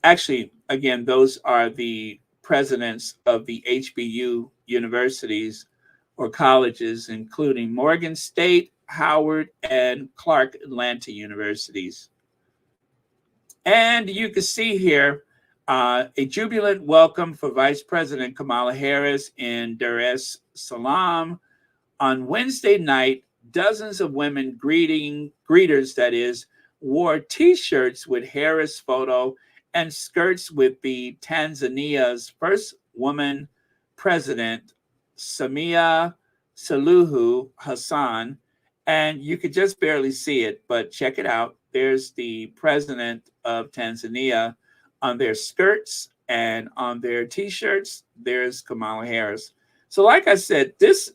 Actually, again, those are the presidents of the HBU universities or colleges, including Morgan State, Howard, and Clark Atlanta universities. And you can see here, A jubilant welcome for Vice President Kamala Harris in Dar es Salaam on Wednesday night. Dozens of women greeters, that is, wore T-shirts with Harris' photo and skirts with the Tanzania's first woman president, Samia Suluhu Hassan. And you could just barely see it, but check it out. There's the president of Tanzania on their skirts, and on their T-shirts, there's Kamala Harris. So, like I said, this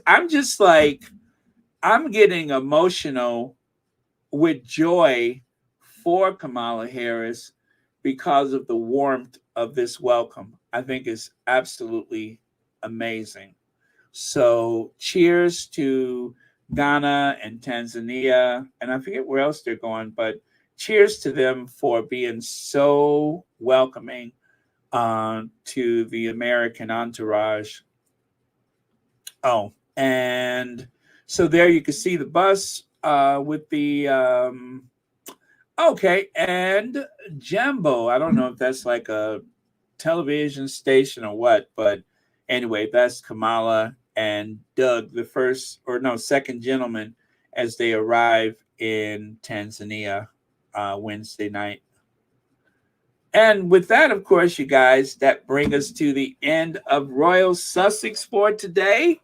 I'm just like, I'm getting emotional with joy for Kamala Harris because of the warmth of this welcome. I think it's absolutely amazing. So, cheers to Ghana and Tanzania, and I forget where else they're going, but cheers to them for being so welcoming to the American entourage. Oh, and so there you can see the bus with the okay, and Jumbo. I don't know if that's like a television station or what, but anyway, that's Kamala and Doug, the first or no second gentleman, as they arrive in Tanzania Wednesday night. And with that, of course, you guys, that brings us to the end of Royal Sussex for today.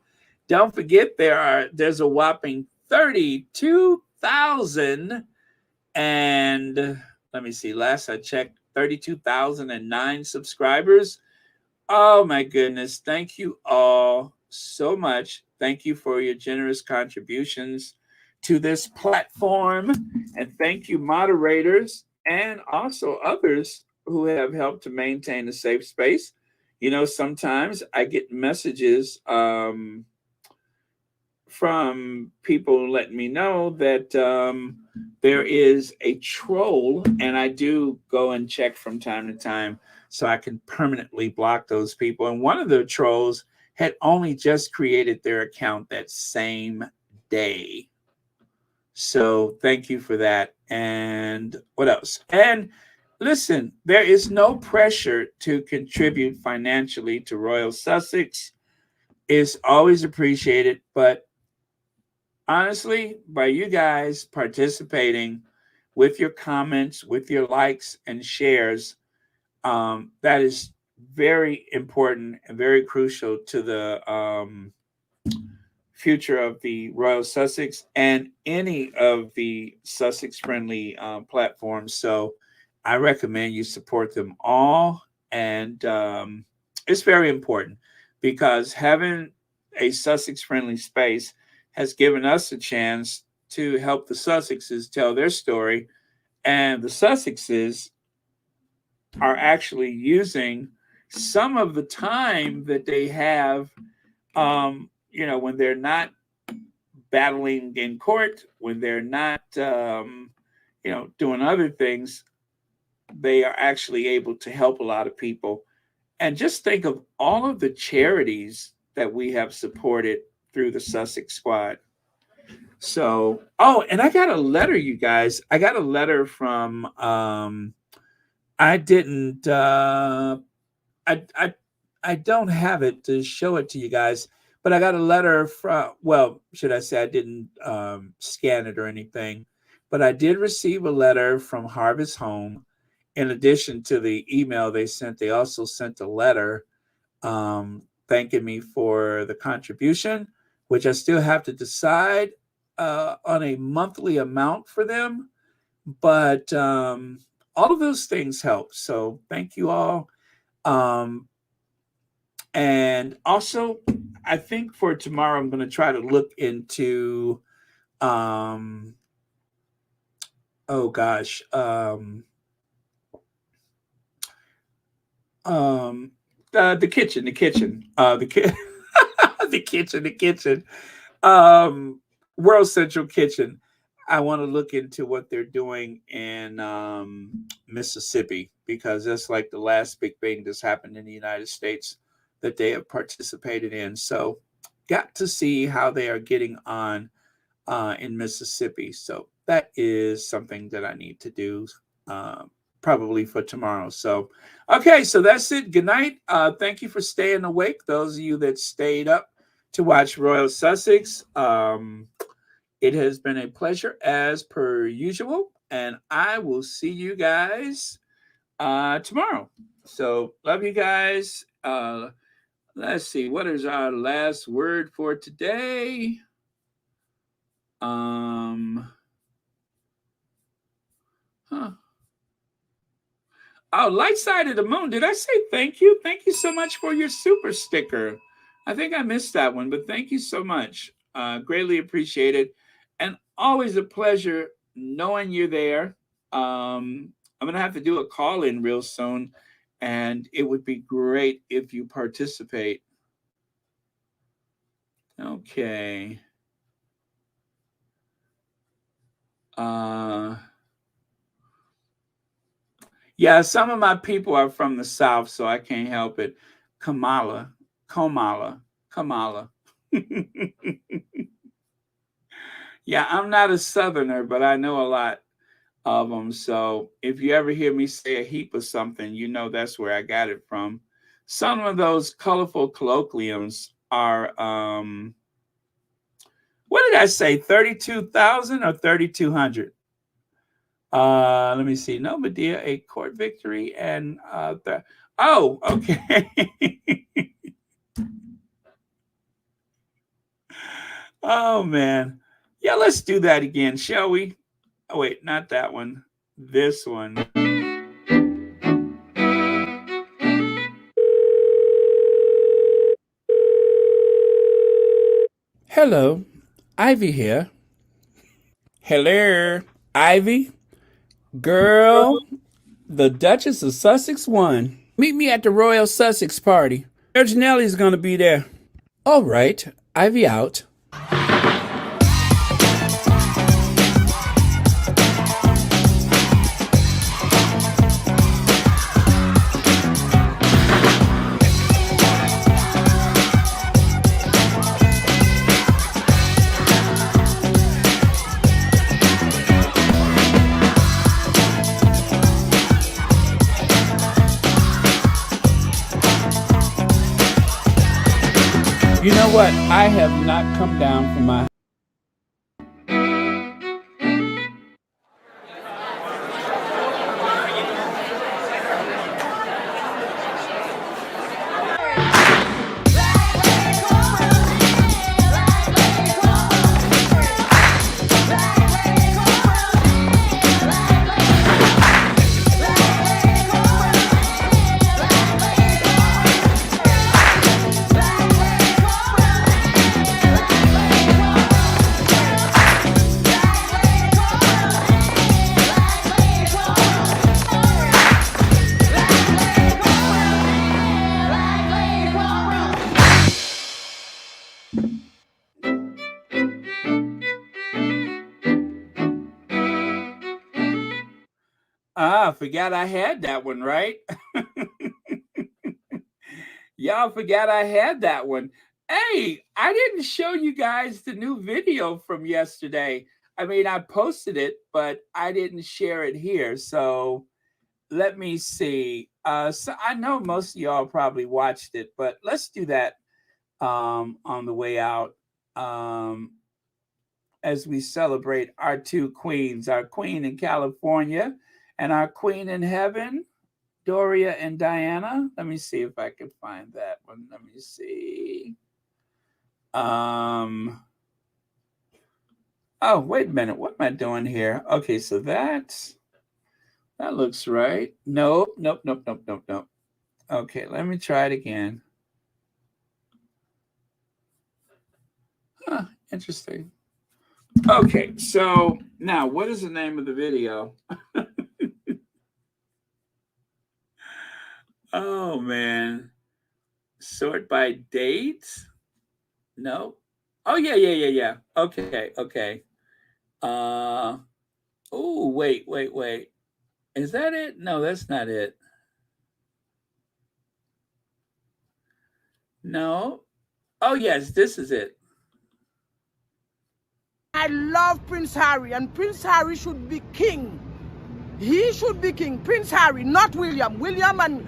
Don't forget, there's a whopping 32,000 and let me see, last I checked, 32,009 subscribers. Oh my goodness. Thank you all so much. Thank you for your generous contributions to this platform. And thank you, moderators, and also others who have helped to maintain a safe space. You know, sometimes I get messages from people letting me know that there is a troll, and I do go and check from time to time so I can permanently block those people. And one of the trolls had only just created their account that same day. So thank you for that. And what else? And listen, there is no pressure to contribute financially to Royal Sussex. It's always appreciated, but honestly, by you guys participating with your comments, with your likes and shares, that is very important and very crucial to the future of the Royal Sussex and any of the Sussex friendly platforms. So I recommend you support them all. And it's very important because having a Sussex friendly space has given us a chance to help the Sussexes tell their story. And the Sussexes are actually using some of the time that they have, when they're not battling in court, when they're not, doing other things, they are actually able to help a lot of people. And just think of all of the charities that we have supported through the Sussex Squad. So, and I got a letter, you guys. I got a letter from, I didn't, I don't have it to show it to you guys, but I got a letter from, well, should I say I didn't scan it or anything, but I did receive a letter from Harvest Home. In addition to the email they sent, they also sent a letter thanking me for the contribution, which I still have to decide on a monthly amount for them. But all of those things help. So thank you all. And also, I think for tomorrow, I'm going to try to look into, the kitchen, the kitchen, World Central Kitchen. I want to look into what they're doing in Mississippi, because that's like the last big thing that's happened in the United States that they have participated in. So got to see how they are getting on in Mississippi. So that is something that I need to do probably for tomorrow. So, okay, so that's it. Good night. Thank you for staying awake. Those of you that stayed up to watch Royal Sussex. It has been a pleasure as per usual, and I will see you guys tomorrow. So, love you guys. Let's see, what is our last word for today? Huh. Oh, light side of the moon. Did I say thank you? Thank you so much for your super sticker. I think I missed that one, but thank you so much. Greatly appreciated. And always a pleasure knowing you're there. I'm going to have to do a call in real soon, and it would be great if you participate. Okay. Yeah, some of my people are from the South, so I can't help it. Kamala. Yeah, I'm not a Southerner, but I know a lot of them. So if you ever hear me say a heap of something, you know that's where I got it from. Some of those colorful colloquiums are, what did I say, 32,000 or 3,200? Let me see. No, Medea, a court victory, and oh, okay. Oh man, yeah. Let's do that again, shall we? Oh wait, not that one. This one. Hello, Ivy here. Hello, Ivy. Girl, the Duchess of Sussex won. Meet me at the Royal Sussex party. Janelle's gonna be there. All right, Ivy out. You know what? I have not come down from my I forgot I had that one, right? Y'all forgot I had that one. Hey, I didn't show you guys the new video from yesterday. I mean, I posted it, but I didn't share it here. So let me see. So I know most of y'all probably watched it, but let's do that on the way out as we celebrate our two queens, our queen in California and our queen in heaven, Doria and Diana. Let me see if I can find that one. Let me see. Oh, wait a minute. What am I doing here? Okay, so that looks right. Nope. Okay, let me try it again. Huh, interesting. Okay, so now what is the name of the video? Oh man. Sort by date? No. Oh yeah. Okay. Oh, wait. Is that it? No, that's not it. No. Oh yes, this is it. I love Prince Harry, and Prince Harry should be king. He should be king. Prince Harry, not William. William and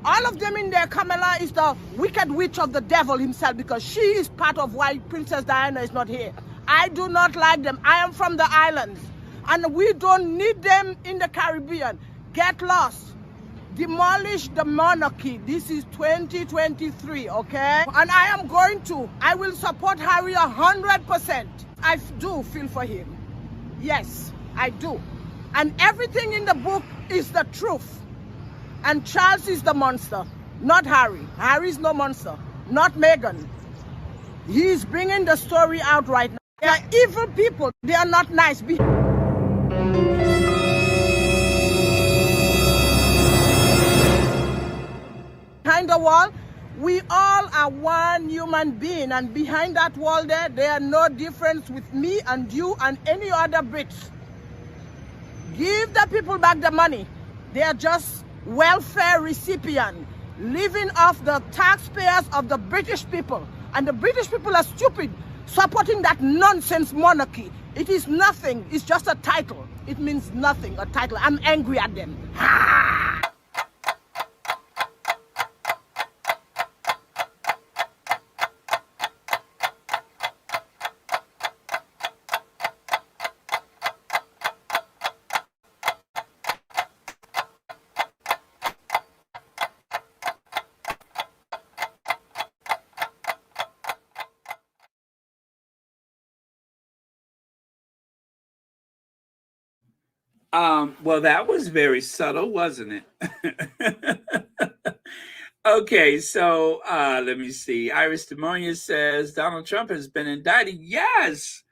all of them in there, Kamala is the wicked witch of the devil himself, because she is part of why Princess Diana is not here. I do not like them. I am from the islands, and we don't need them in the Caribbean. Get lost. Demolish the monarchy. This is 2023, okay? And I will support Harry 100%. I do feel for him. Yes, I do. And everything in the book is the truth. And Charles is the monster, not Harry. Harry is no monster, not Meghan. He's bringing the story out right now. They are evil people. They are not nice. Behind the wall, we all are one human being, and behind that wall there are no difference with me and you and any other Brits. Give the people back the money. They are just welfare recipients living off the taxpayers of the British people. And the British people are stupid supporting that nonsense monarchy. It is nothing. It's just a title. It means nothing, a title. I'm angry at them. Well, that was very subtle, wasn't it? Okay, so let me see. Iris Demonia says Donald Trump has been indicted. Yes,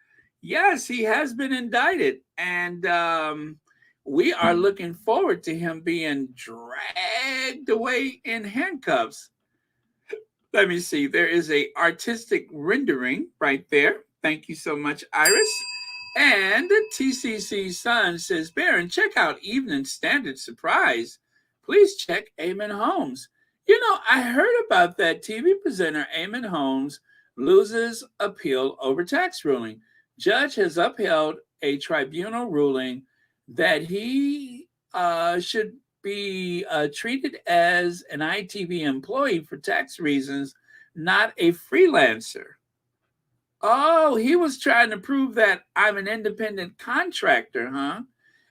he has been indicted. And we are looking forward to him being dragged away in handcuffs. Let me see. There is a artistic rendering right there. Thank you so much, Iris. And TCC Son says, Baron, check out Evening Standard Surprise. Please check Eamon Holmes. You know, I heard about that. TV presenter Eamon Holmes loses appeal over tax ruling. Judge has upheld a tribunal ruling that he should be treated as an ITV employee for tax reasons, not a freelancer. Oh, he was trying to prove that I'm an independent contractor, huh?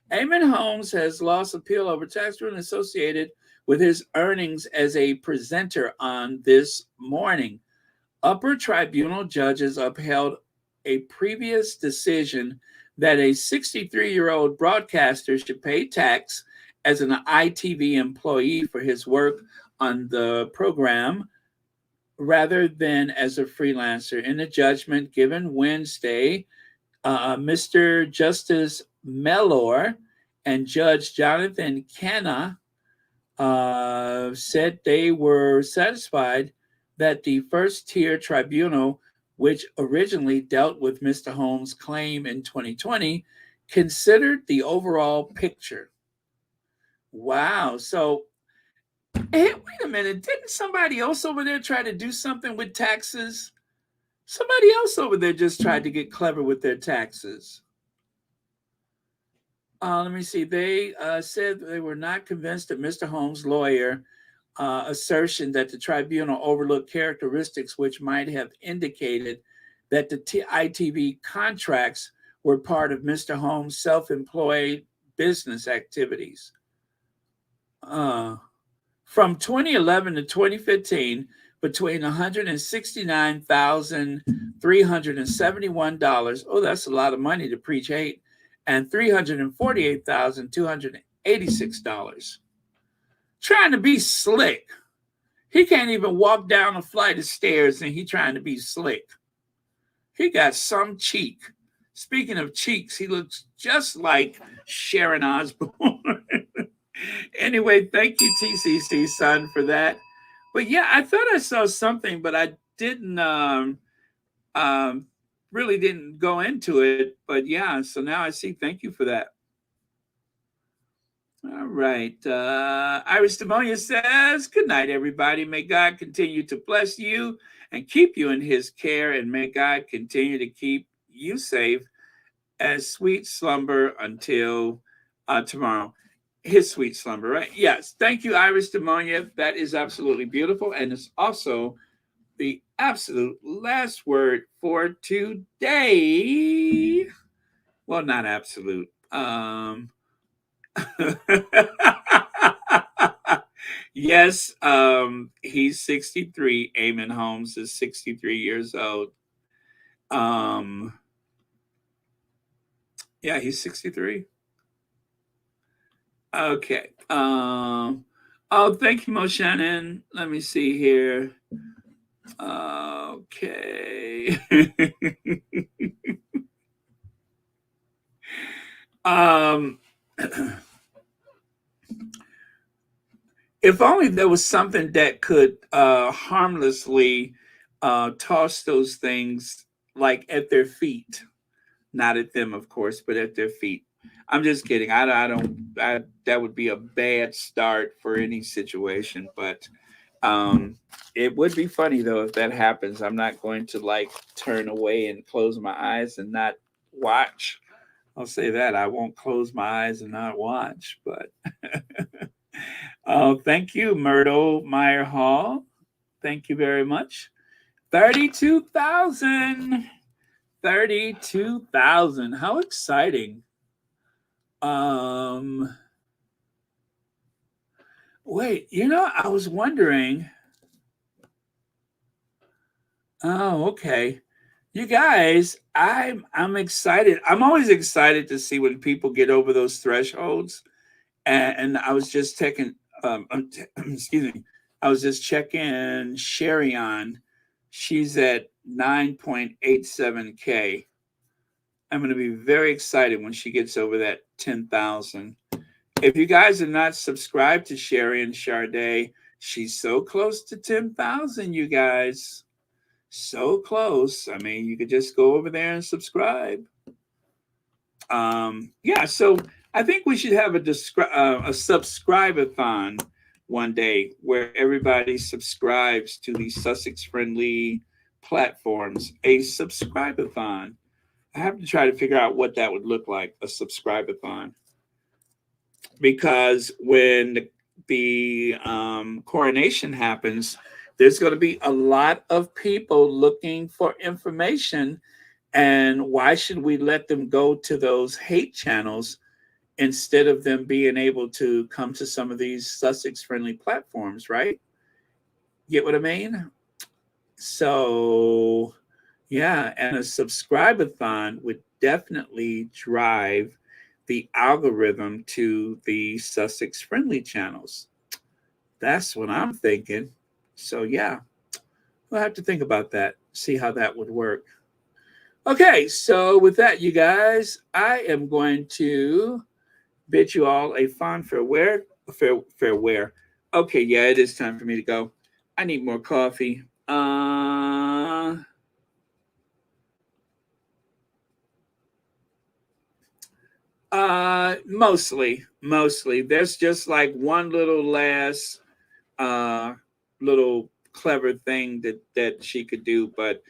Eamon Holmes has lost appeal over tax ruling associated with his earnings as a presenter on This Morning. Upper tribunal judges upheld a previous decision that a 63-year-old broadcaster should pay tax as an ITV employee for his work on the program, rather than as a freelancer. In the judgment given Wednesday, Mr. Justice Mellor and Judge Jonathan Canna said they were satisfied that the first-tier tribunal, which originally dealt with Mr. Holmes' claim in 2020, considered the overall picture. Wow. So, hey, wait a minute. Didn't somebody else over there try to do something with taxes? Somebody else over there just tried to get clever with their taxes. Let me see. They said they were not convinced that Mr. Holmes' lawyer assertion that the tribunal overlooked characteristics which might have indicated that the ITV contracts were part of Mr. Holmes' self-employed business activities. From 2011 to 2015, between $169,371, oh, that's a lot of money to preach hate, and $348,286. Trying to be slick. He can't even walk down a flight of stairs and he trying to be slick. He got some cheek. Speaking of cheeks, he looks just like Sharon Osbourne. Anyway, thank you, TCC Son, for that. But yeah, I thought I saw something, but I didn't really didn't go into it. But yeah, so now I see. Thank you for that. All right. Iris Demonia says, good night, everybody. May God continue to bless you and keep you in his care, and may God continue to keep you safe as sweet slumber until tomorrow. His sweet slumber, right? Yes. Thank you, Iris Demonia. That is absolutely beautiful. And it's also the absolute last word for today. Well, not absolute. Yes, he's 63. Eamon Holmes is 63 years old. Yeah, he's 63. Okay. Oh, thank you, Mo Shannon. Let me see here. Okay. um if only there was something that could harmlessly toss those things like at their feet, not at them, of course, but at their feet. I'm just kidding. That would be a bad start for any situation, but it would be funny though if that happens. I'm not going to like turn away and close my eyes and not watch. I'll say that I won't close my eyes and not watch, but oh, thank you, Myrtle Meyer Hall. Thank you very much. 32,000. 32,000. How exciting. Wait, I was wondering. Oh, okay. You guys, I'm excited. I'm always excited to see when people get over those thresholds. And I was just checking, excuse me, I was just checking Sherry on. She's at 9.87K. I'm going to be very excited when she gets over that 10,000. If you guys are not subscribed to Sherry and Sade, she's so close to 10,000, you guys. So close. I mean, you could just go over there and subscribe. Yeah, so I think we should have a subscribe-a-thon one day where everybody subscribes to the Sussex-friendly platforms. A subscribe-a-thon. I have to try to figure out what that would look like, a subscribe-a-thon. Because when the coronation happens, there's going to be a lot of people looking for information. And why should we let them go to those hate channels instead of them being able to come to some of these Sussex-friendly platforms, right? Get what I mean? So, yeah, and a subscribe-a-thon would definitely drive the algorithm to the Sussex-friendly channels. That's what I'm thinking. So, yeah, we'll have to think about that, see how that would work. Okay, so with that, you guys, I am going to bid you all a fond farewell. Farewell. Okay, yeah, it is time for me to go. I need more coffee. Mostly. There's just like one little last little clever thing that she could do, but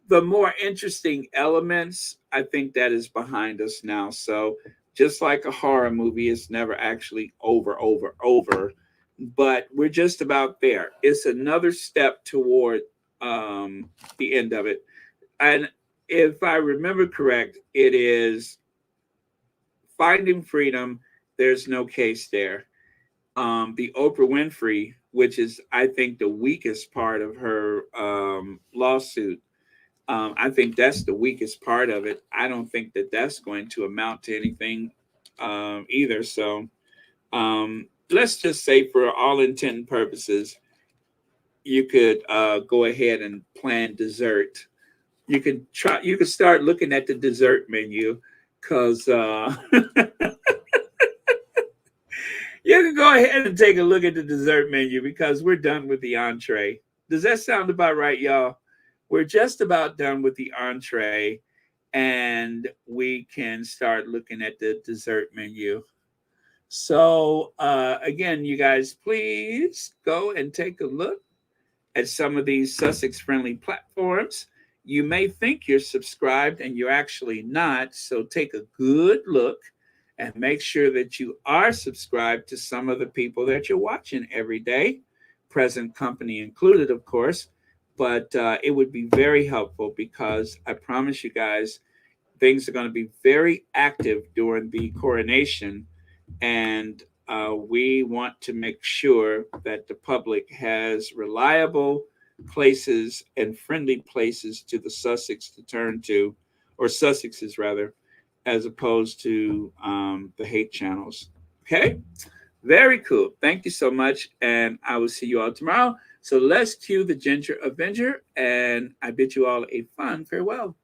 the more interesting elements, I think that is behind us now. So just like a horror movie, it's never actually over, but we're just about there. It's another step toward the end of it. And if I remember correct, it is Finding Freedom. There's no case there. The Oprah Winfrey, which is, I think, the weakest part of her lawsuit. I think that's the weakest part of it. I don't think that that's going to amount to anything either. So let's just say, for all intent and purposes, you could go ahead and plan dessert. You could start looking at the dessert menu, because you can go ahead and take a look at the dessert menu, because we're done with the entree. Does that sound about right, y'all? We're just about done with the entree, and we can start looking at the dessert menu. So again, you guys, please go and take a look at some of these Sussex-friendly platforms. You may think you're subscribed and you're actually not. So take a good look and make sure that you are subscribed to some of the people that you're watching every day, present company included, of course. But it would be very helpful because I promise you guys, things are going to be very active during the coronation. And we want to make sure that the public has reliable places and friendly places to the Sussex to turn to, or Sussexes rather, as opposed to the hate channels. Okay, very cool. Thank you so much, and I will see you all tomorrow. So let's cue the Ginger Avenger, and I bid you all a fun farewell.